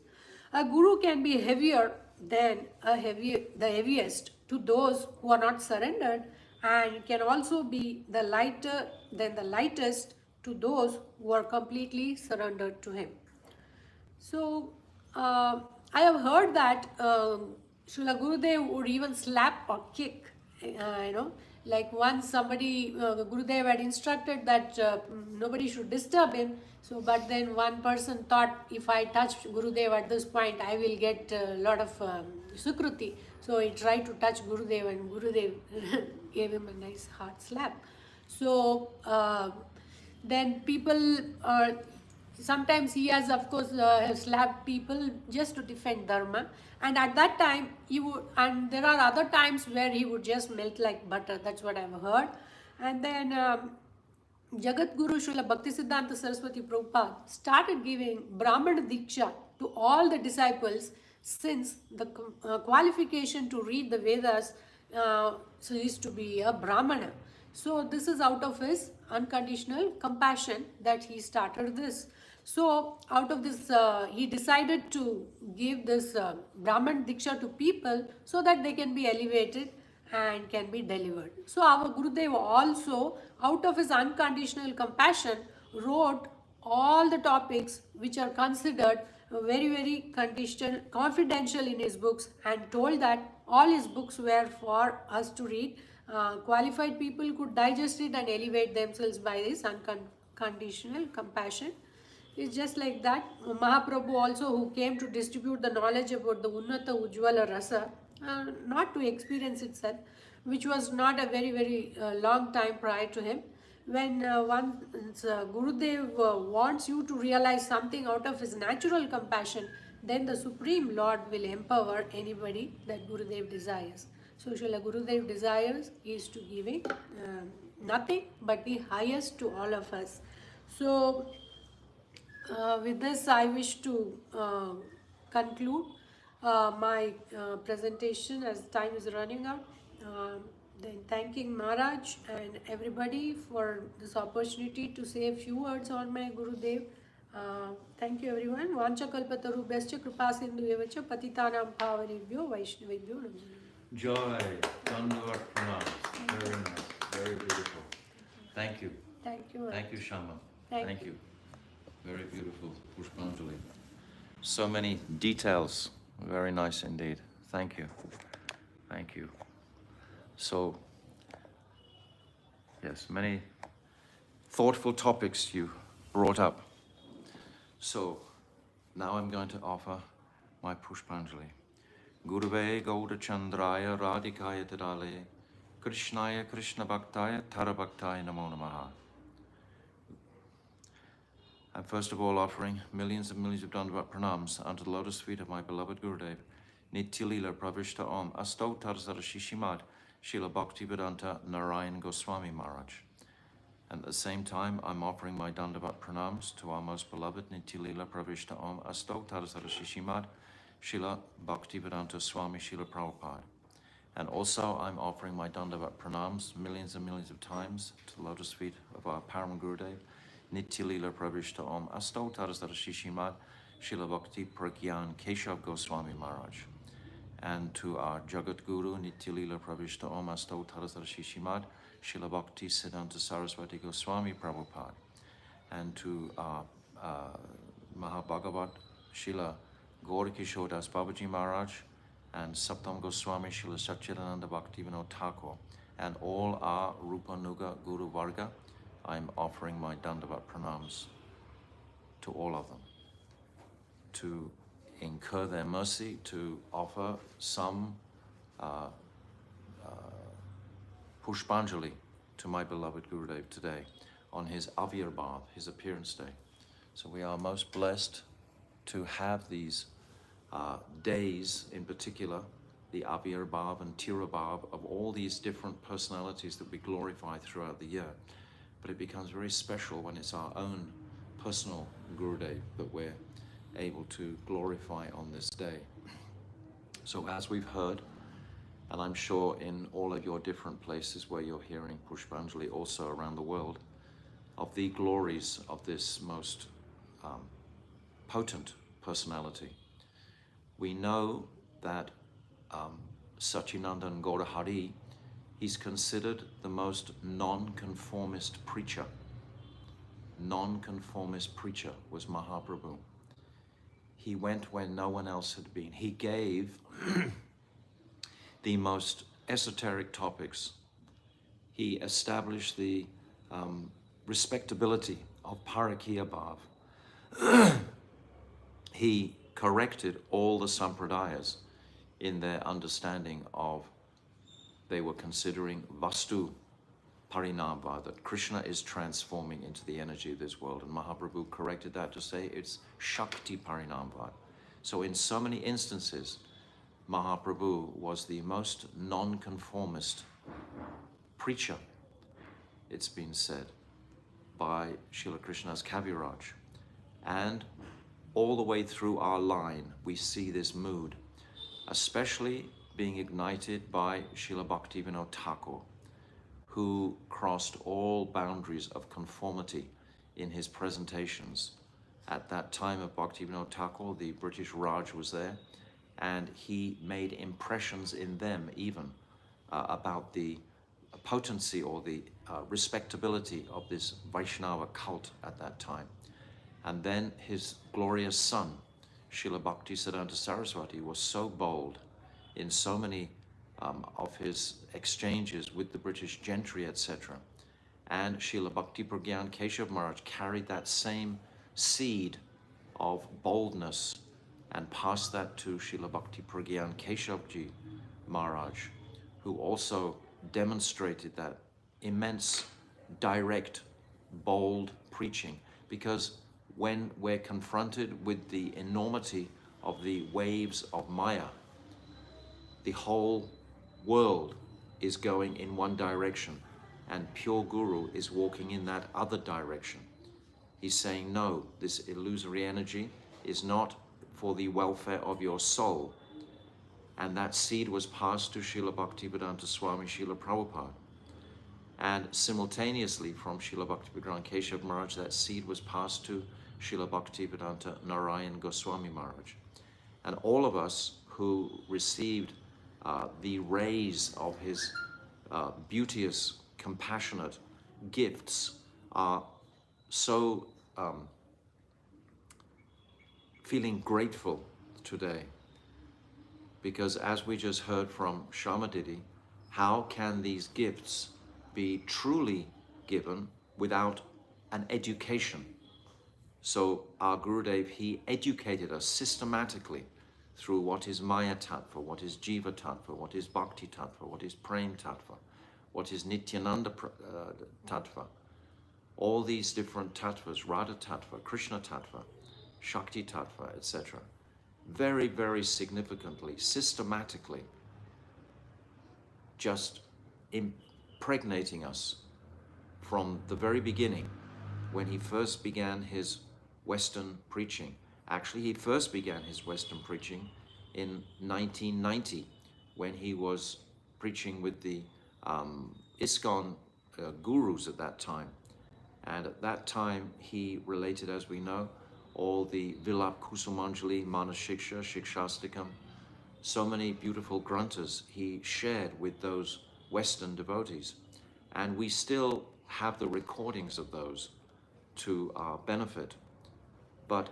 A guru can be heavier than the heaviest to those who are not surrendered, and can also be the lighter than the lightest to those who are completely surrendered to him. So I have heard that Srila Gurudev would even slap or kick, like once somebody, Gurudev had instructed that nobody should disturb him. So, but then one person thought, if I touch Gurudev at this point, I will get a lot of sukruti. So he tried to touch Gurudev, and Gurudev gave him a nice hard slap. So then people sometimes he has, of course, slapped people just to defend dharma. And at that time, he would, and there are other times where he would just melt like butter. That's what I've heard. And then Jagat Guru Srila Bhaktivedanta Saraswati Prabhupada started giving Brahmana Diksha to all the disciples, since the qualification to read the Vedas is to be a Brahmana. So this is out of his unconditional compassion that he started this. So out of this, he decided to give this Brahman Diksha to people so that they can be elevated and can be delivered. So our Gurudev also, out of his unconditional compassion, wrote all the topics which are considered very, very confidential in his books, and told that all his books were for us to read. Qualified people could digest it and elevate themselves by this unconditional compassion. It's just like that. Mahaprabhu also, who came to distribute the knowledge about the Unnata Ujjvala Rasa, not to experience itself, which was not a very, very long time prior to him. When Gurudev wants you to realize something out of his natural compassion, then the Supreme Lord will empower anybody that Gurudev desires. So Srila Gurudev desires is to giving nothing but the highest to all of us. So with this, I wish to conclude my presentation as time is running out. Then thanking Maharaj and everybody for this opportunity to say a few words on my Gurudev. Thank you everyone. Vancha kalpatarubhyascha kripa sindhu evacha patitanam pavanebhyo vaishnavebhyo namo. Joy, Dandavat Pranam. Very nice, very beautiful. Thank you. Thank you. Thank you, Shama. Thank you. Very beautiful, Pushpanjali. So many details. Very nice indeed. Thank you. Thank you. So, yes, many thoughtful topics you brought up. So, now I'm going to offer my Pushpanjali. Guruve Gauda Chandraya Radhikaya Tadale Krishnaya Krishna Bhaktaya Tarabhaktaya Namo Namaha. I'm first of all offering millions and millions of Dandavat Pranams unto the lotus feet of my beloved Gurudev, Nityalila Pravishta Om Astautar Sarashishimad Srila Bhaktivedanta Narayana Gosvami Maharaj. And at the same time, I'm offering my Dandavat Pranams to our most beloved Nityalila Pravishta Om Astautar Sarashishimad Srila Bhaktivedanta Swami Srila Prabhupada. And also I'm offering my Dandavat Pranams millions and millions of times to the lotus feet of our Param Gurudev, Nityalila Pravishta Om Astautar Sarashishimad Srila Bhakti Pragyan Keshav Goswami Maharaj. And to our Jagat Guru Nityalila Pravishta Om Astautar Sarashishimad Srila Bhakti Siddhanta Saraswati Goswami Prabhupada. And to our Mahabhagavat Srila Gaur Kishore Das Babaji Maharaj and Saptam Goswami Srila Satchidananda Bhaktivinoda Thakur and all our Rupa Nuga Guru Varga. I'm offering my Dandavat Pranams to all of them to incur their mercy, to offer some Pushpanjali to my beloved Gurudev today on his Avirbhava, his appearance day. So we are most blessed to have these days in particular, the Avirbhava and Tirabhava of all these different personalities that we glorify throughout the year. But it becomes very special when it's our own personal Gurudev that we're able to glorify on this day. So as we've heard, and I'm sure in all of your different places where you're hearing Pushpanjali also around the world, of the glories of this most potent personality. We know that Sachinandan Gaurahari, he's considered the most non-conformist preacher. Non-conformist preacher was Mahaprabhu. He went where no one else had been. He gave the most esoteric topics. He established the respectability of Parakiya Bhav. He corrected all the sampradayas in their understanding of, they were considering Vastu Parinamva, that Krishna is transforming into the energy of this world. And Mahaprabhu corrected that to say it's Shakti Parinamva. So in so many instances, Mahaprabhu was the most non-conformist preacher, it's been said, by Srila Krishna's Kaviraj. And all the way through our line, we see this mood, especially being ignited by Srila Bhaktivinoda Thakur, who crossed all boundaries of conformity in his presentations. At that time of Bhaktivinoda Thakur, the British Raj was there, and he made impressions in them even about the potency or the respectability of this Vaishnava cult at that time. And then his glorious son, Srila Bhaktivedanta Saraswati, was so bold in so many of his exchanges with the British gentry, etc. And Srila Bhakti Pragyan Keshav Maharaj carried that same seed of boldness and passed that to Srila Bhakti Pragyan Keshavji Maharaj, who also demonstrated that immense, direct, bold preaching. Because when we're confronted with the enormity of the waves of Maya, the whole world is going in one direction, and pure Guru is walking in that other direction. He's saying, no, this illusory energy is not for the welfare of your soul. And that seed was passed to Srila Bhaktivedanta Swami Srila Prabhupada. And simultaneously from Srila Bhaktivedanta Keshav Maharaj, that seed was passed to Srila Bhaktivedanta Narayana Gosvami Maharaj. And all of us who received the rays of his beauteous, compassionate gifts are so feeling grateful today. Because as we just heard from Shamadidi, how can these gifts be truly given without an education? So our Gurudev, he educated us systematically through what is Maya Tattva, what is Jiva Tattva, what is Bhakti Tattva, what is Prem Tattva, what is Nityananda Tattva. All these different tattvas, Radha Tattva, Krishna Tattva, Shakti Tattva, etc. Very, very significantly, systematically, just impregnating us from the very beginning when he first began his Western preaching. Actually, he first began his Western preaching in 1990 when he was preaching with the ISKCON gurus at that time. And at that time, he related, as we know, all the Vilap Kusumanjali, Manashiksha, Shikshastikam, so many beautiful granthas he shared with those Western devotees. And we still have the recordings of those to our benefit. But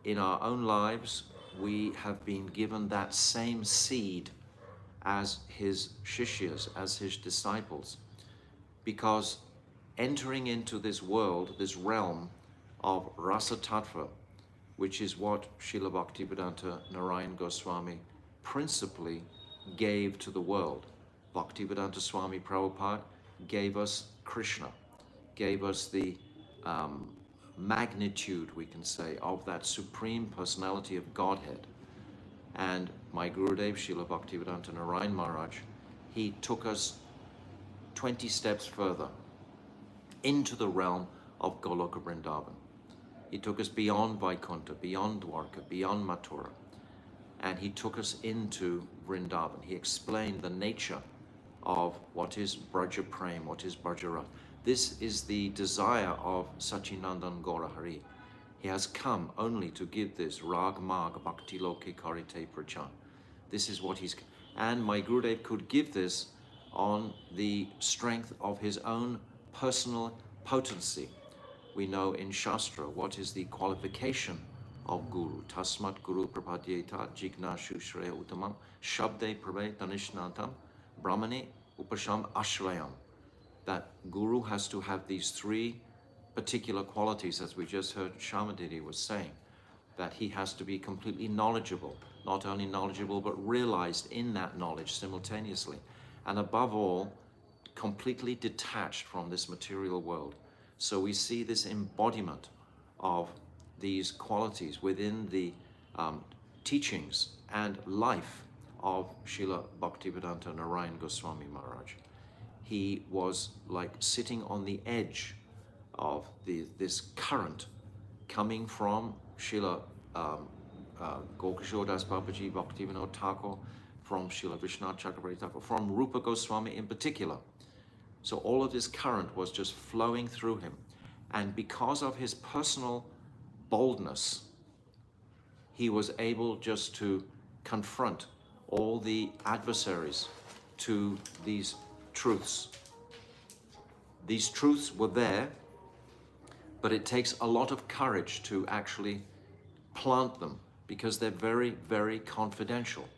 in our own lives, we have been given that same seed as his shishyas, as his disciples. Because entering into this world, this realm of Rasa Tattva, which is what Srila Bhaktivedanta Narayana Gosvami principally gave to the world. Bhaktivedanta Swami Prabhupada gave us Krishna, gave us the magnitude, we can say, of that supreme personality of Godhead. And my Gurudev, Srila Bhaktivedanta Narayana Maharaj, he took us 20 steps further into the realm of Goloka Vrindavan. He took us beyond Vaikuntha, beyond Dwarka, beyond Mathura, and he took us into Vrindavan. He explained the nature of what is Braja Prem, what is Braja Ras. This is the desire of Sachinandan Gaurahari. He has come only to give this Rag Mag Bhakti Loke Karite Prachan. This is what he's... And my Gurudev could give this on the strength of his own personal potency. We know in Shastra what is the qualification of Guru. Tasmat Guru Prapadyeta Jigna Shushreya Uttamam Shabde Prave Tanishnatam Brahmane Upasham Ashrayam. That Guru has to have these three particular qualities, as we just heard Shamadidi was saying, that he has to be completely knowledgeable, not only knowledgeable, but realized in that knowledge simultaneously. And above all, completely detached from this material world. So we see this embodiment of these qualities within the teachings and life of Srila Bhaktivedanta Narayana Gosvami Maharaj. He was like sitting on the edge of this current coming from Srila Gokishore Das Babaji, Bhaktivinoda Thakur, from Srila Vishwanath Chakravarti Thakur, from Rupa Goswami in particular. So all of this current was just flowing through him. And because of his personal boldness, he was able just to confront all the adversaries to these truths These truths were there, but it takes a lot of courage to actually plant them because they're very, very confidential.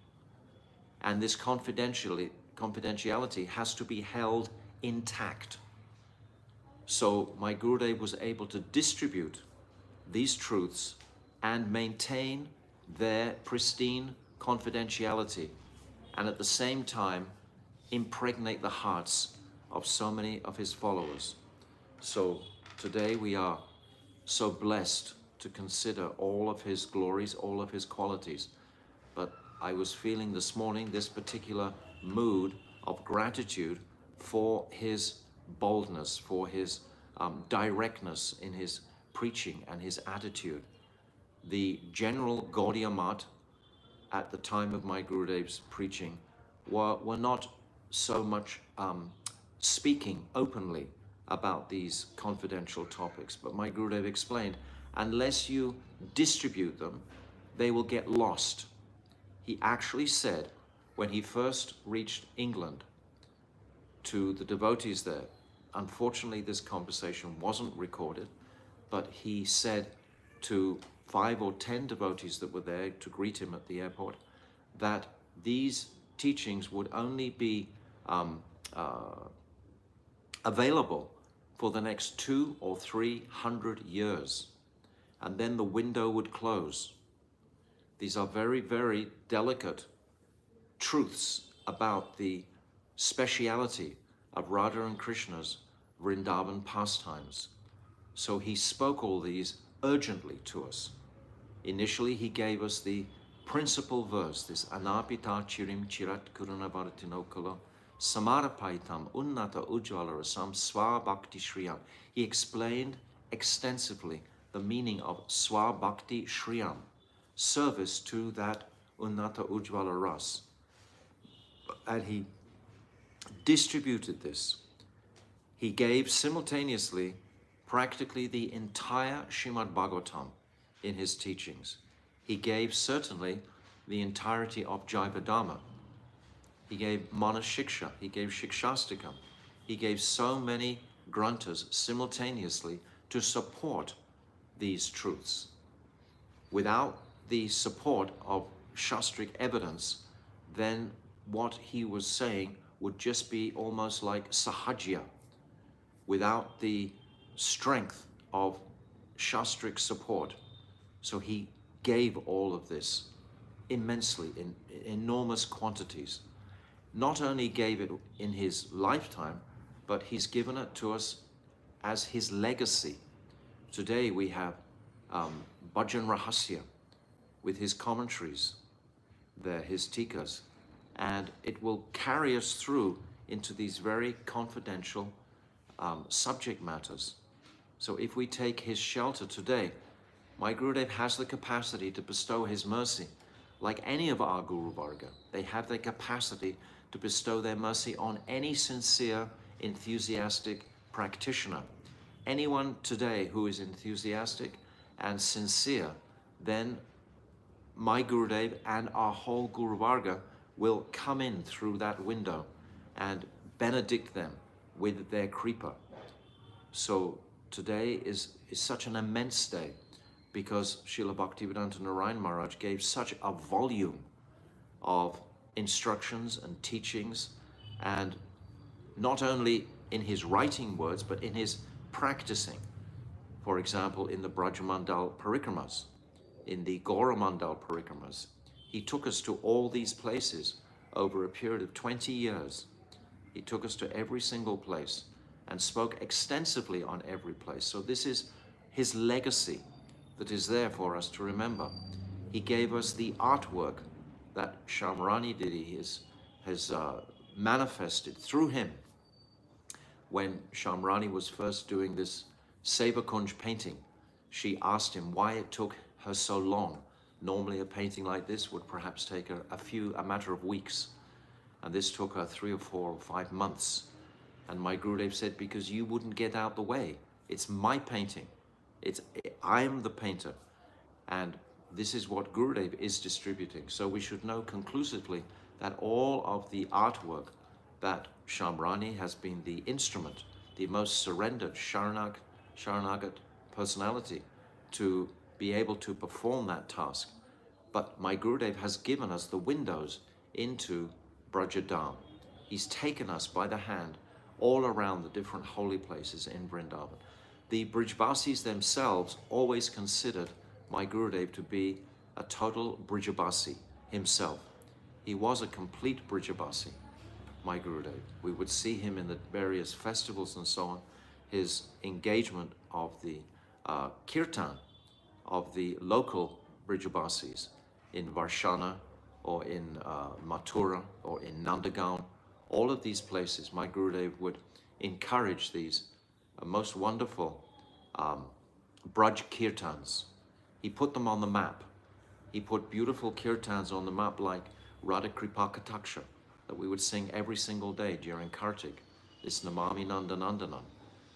And this confidentiality has to be held intact. So my Gurudev was able to distribute these truths and maintain their pristine confidentiality, and at the same time impregnate the hearts of so many of his followers. So today we are so blessed to consider all of his glories, all of his qualities. But I was feeling this morning this particular mood of gratitude for his boldness, for his directness in his preaching and his attitude. The general Gaudiya Math at the time of my Gurudev's preaching were not so much speaking openly about these confidential topics, but my Gurudev explained, unless you distribute them, they will get lost. He actually said, when he first reached England, to the devotees there, unfortunately this conversation wasn't recorded, but he said to 5 or 10 devotees that were there to greet him at the airport, that these teachings would only be available for the next 200 or 300 years, and then the window would close. These are very, very delicate truths about the speciality of Radha and Krishna's Vrindavan pastimes. So he spoke all these urgently to us. Initially, he gave us the principal verse, this Anapita Chirim Chirat Kurunavaratinokulo Samarapaitam Unnata Ujjvala Rasam Swa Bhakti Shriyam. He explained extensively the meaning of Swa Bhakti Shriyam, service to that Unnata Ujjvala Ras. And he distributed this. He gave simultaneously practically the entire Srimad Bhagavatam in his teachings. He gave certainly the entirety of Jayavadama. He gave Manashiksha, he gave Shikshastikam. He gave so many granthas simultaneously to support these truths. Without the support of Shastric evidence, then what he was saying would just be almost like Sahajya, without the strength of Shastric support. So he gave all of this immensely, in enormous quantities. Not only gave it in his lifetime, but he's given it to us as his legacy. Today we have Bhajan Rahasya with his commentaries, his tikas, and it will carry us through into these very confidential subject matters. So if we take his shelter today, my Gurudev has the capacity to bestow his mercy. Like any of our Guru Varga, they have the capacity to bestow their mercy on any sincere, enthusiastic practitioner. Anyone today who is enthusiastic and sincere, then my Gurudev and our whole Guru Varga will come in through that window and benedict them with their kripa. So today is such an immense day, because Srila Bhaktivedanta Narayana Maharaj gave such a volume of instructions and teachings, and not only in his writing words, but in his practicing. For example, in the Brajamandal Parikramas, in the Gauramandal Parikramas, he took us to all these places over a period of 20 years. He took us to every single place and spoke extensively on every place. So this is his legacy that is there for us to remember. He gave us the artwork that Shamrani Didi has manifested through him. When Shamrani was first doing this Sevakunj painting, she asked him why it took her so long. Normally a painting like this would perhaps take her a matter of weeks. And this took her 3 or 4 or 5 months. And my Gurudev said, because you wouldn't get out the way. It's my painting. I am the painter. And this is what Gurudev is distributing. So we should know conclusively that all of the artwork that Shamrani has been the instrument the most surrendered Sharanagat personality to be able to perform that task. But my Gurudev has given us the windows into Brajadam. He's taken us by the hand all around the different holy places in Vrindavan. The Brijbasis themselves always considered my Gurudev to be a total Brijabasi himself. He was a complete Brijabasi, my Gurudev. We would see him in the various festivals and so on. His engagement of the kirtan of the local Brijabasis in Varshana or in Mathura or in Nandagaon, all of these places, my Gurudev would encourage these most wonderful Braj kirtans. He put them on the map. He put beautiful kirtans on the map like Radha Kripa Kataksha that we would sing every single day during Kartik, this Namami Nandanandanam,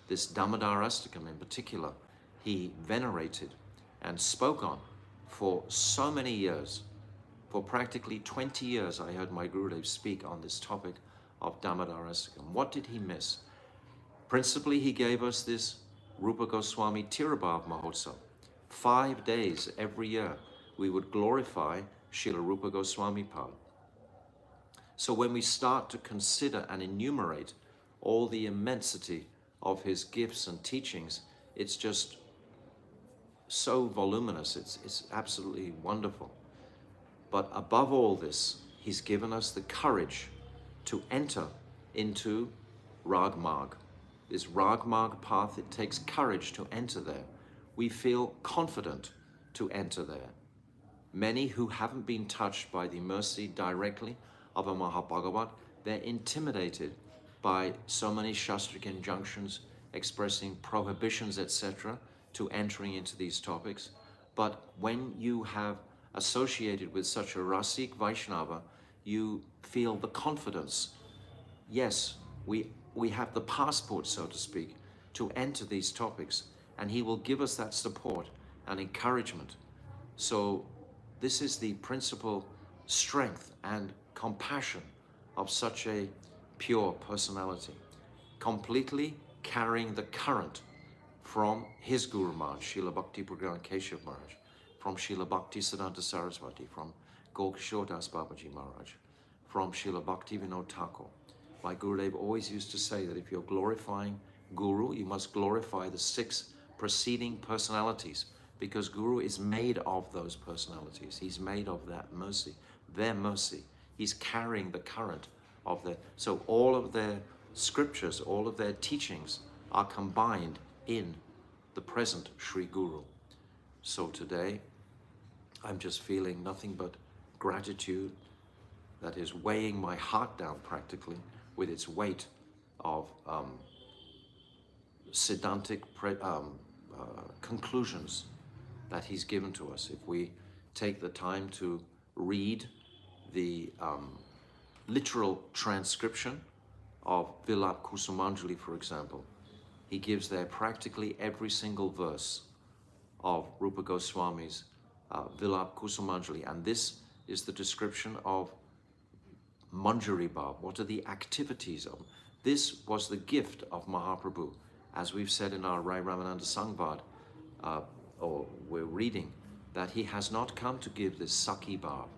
this Damodar Astakam in particular, he venerated and spoke on for so many years. For practically 20 years, I heard my Gurudev speak on this topic of Damodar Astakam. What did he miss? Principally, he gave us this Rupa Goswami Avirbhava mahotsava. 5 days every year, we would glorify Srila Rupa Goswami Pad. So when we start to consider and enumerate all the immensity of his gifts and teachings, it's just so voluminous, it's absolutely wonderful. But above all this, he's given us the courage to enter into Ragmarg. This Ragmarg path, it takes courage to enter there. We feel confident to enter there. Many who haven't been touched by the mercy directly of a Mahabhagavat, they're intimidated by so many Shastric injunctions expressing prohibitions, etc., to entering into these topics. But when you have associated with such a Rasik Vaishnava, you feel the confidence. Yes, we have the passport, so to speak, to enter these topics, and he will give us that support and encouragement. So this is the principal strength and compassion of such a pure personality, completely carrying the current from his Guru Maharaj, Srila Bhaktivedanta Keshav Maharaj, from Srila Bhaktisiddhanta Saraswati, from Gokishore Das Babaji Maharaj, from Srila Bhaktivinoda Thakur. My Gurudev always used to say that if you're glorifying Guru, you must glorify the 6 preceding personalities, because Guru is made of those personalities. He's made of that mercy, their mercy. He's carrying the current of their, so all of their scriptures, all of their teachings are combined in the present Sri Guru. So today, I'm just feeling nothing but gratitude that is weighing my heart down practically with its weight of Siddhantic conclusions that he's given to us. If we take the time to read the literal transcription of Vilap Kusumanjali, for example, he gives there practically every single verse of Rupa Goswami's Vilap Kusumanjali, and this is the description of Manjari Bhav. What are the activities of? This was the gift of Mahaprabhu. As we've said in our Rai Ramananda Sangvad, or we're reading, that he has not come to give this Sakhi Bhav.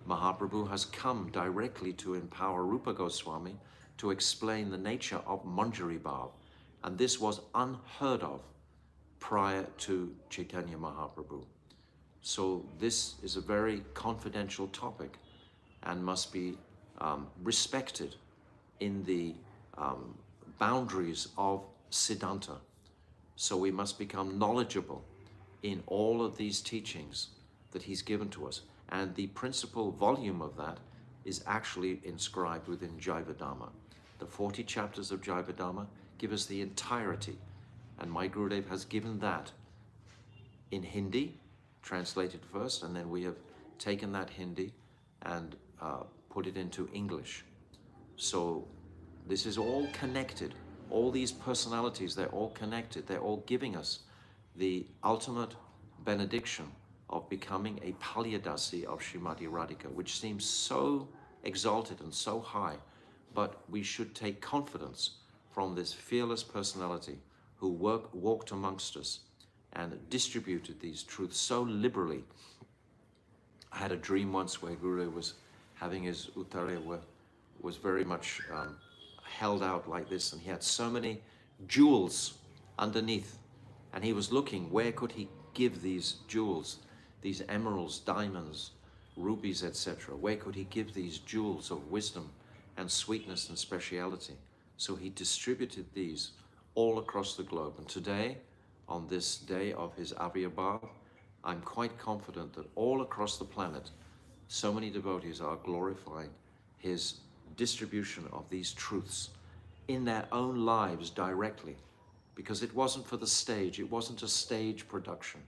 Mahaprabhu has come directly to empower Rupa Goswami to explain the nature of Manjari Bhav. And this was unheard of prior to Chaitanya Mahaprabhu. So this is a very confidential topic and must be respected in the boundaries of Siddhanta. So we must become knowledgeable in all of these teachings that he's given to us. And the principal volume of that is actually inscribed within Jaivadhamma. The 40 chapters of Jaivadhamma give us the entirety. And my Gurudev has given that in Hindi, translated first, and then we have taken that Hindi and put it into English. So this is all connected. All these personalities, they're all connected. They're all giving us the ultimate benediction of becoming a Palyadasi of Srimati Radhika, which seems so exalted and so high, but we should take confidence from this fearless personality who walked amongst us and distributed these truths so liberally. I had a dream once where Gurudev was having his uttare, was very much held out like this, and he had so many jewels underneath, and he was looking where could he give these jewels, these emeralds, diamonds, rubies, etc. Where could he give these jewels of wisdom and sweetness and speciality? So he distributed these all across the globe. And today, on this day of his Avirbhava, I'm quite confident that all across the planet, so many devotees are glorifying his distribution of these truths in their own lives directly. Because it wasn't for the stage, it wasn't a stage production.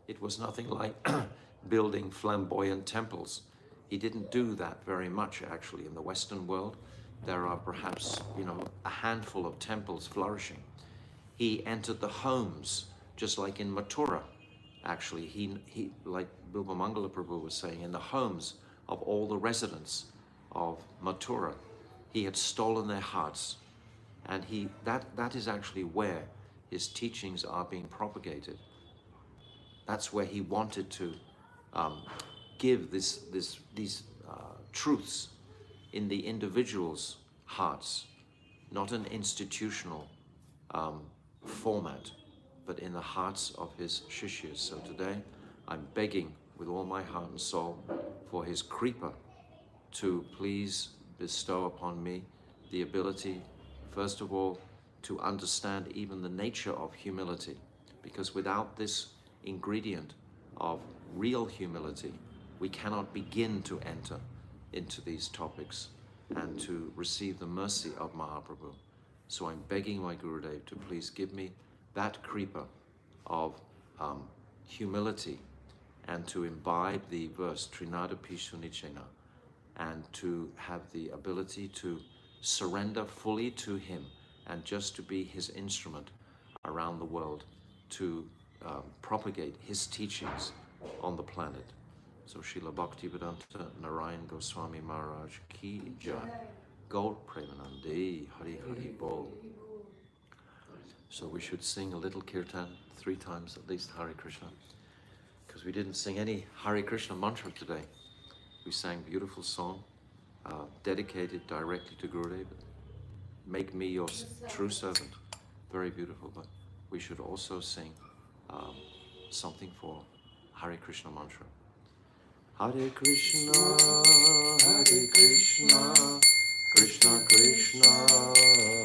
It was nothing like building flamboyant temples. He didn't do that very much, actually. In the Western world, there are perhaps, a handful of temples flourishing. He entered the homes, just like in Mathura. Actually, he like Bilba Mangala Prabhu was saying, in the homes of all the residents of Mathura, he had stolen their hearts. And that is actually where his teachings are being propagated. That's where he wanted to give these truths in the individual's hearts, not an institutional format, but in the hearts of his shishyas. So today, I'm begging with all my heart and soul for his kripa to please bestow upon me the ability, first of all, to understand even the nature of humility, because without this ingredient of real humility, we cannot begin to enter into these topics and to receive the mercy of Mahaprabhu. So I'm begging my Gurudev to please give me that kripa of humility, and to imbibe the verse Trinada Pishunichena, and to have the ability to surrender fully to him and just to be his instrument around the world to propagate his teachings on the planet. So Srila Bhaktivedanta Narayana Gosvami Maharaja ki jai. Gaur Premanande Hari Hari Bol. So we should sing a little kirtan 3 times at least, Hare Krishna, because we didn't sing any Hare Krishna mantra today. We sang beautiful song dedicated directly to Gurudev. Make me your true servant. Very beautiful, but we should also sing something for Hare Krishna mantra. Hare Krishna, Krishna Krishna,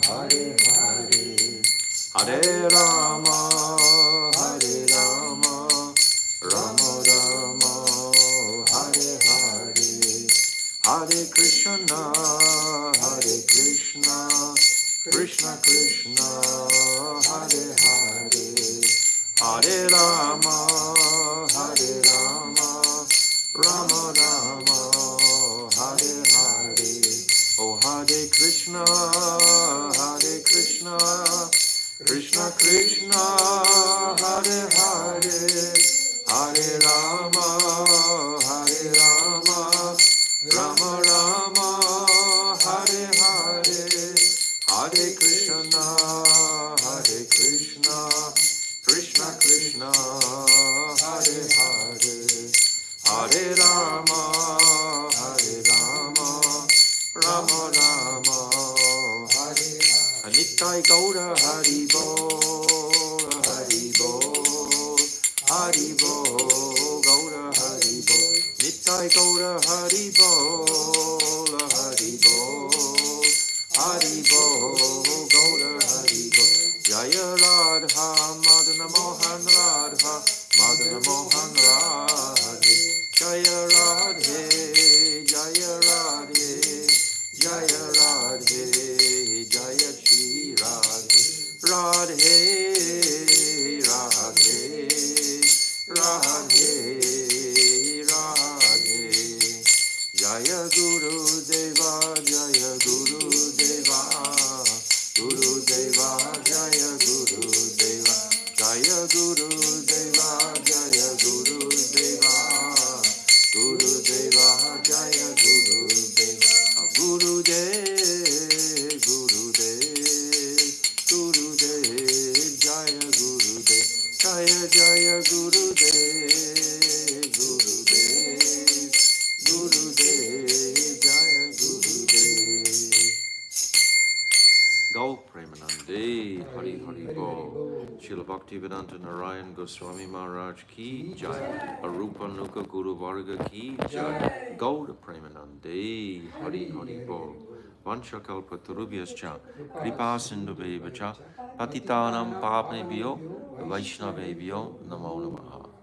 Hare Hare, Hare Rama, Rama Rama, Hare Hare, Hare Krishna, Krishna Krishna, Hare Hare, Hare Rama, Rama Rama, Hare Hare. Oh Hare Krishna, Krishna Krishna, Hare Hare, Hare Rama, Rama Rama, Hare Hare, Hare Krishna, Krishna Krishna, Hare Hare, Hare Rama, Rama Rama, Hare Hare. Nitai Gaura Hari Bol, Hari Bol, Hari Bol, Gaura Hari Bol. Nitai Gaura Hari Bol, Hari Bol, Hari Bol, Gaura Hari Bol. Jaya Radha, Madana Mohan Radha, Madana Mohan Radhe. Jaya Radhe, Jaya Radhe, Jaya Radhe, Jaya Shri Radhe, Radhe, Radhe, Radhe, Radhe. Jaya Guru Premanande, Hari Hari Bol. Srila Bhaktivedanta Narayana Gosvami Maharaj ki jai. Arupa Nuka Guru Varga ki jai. Gauda Premanande, Hari Hari Bol. Vanchakalpa Tarubhyascha, Kripa Sindhu Patitanam Papnebhyo, Vaishnavebhyo, Namo Namaha.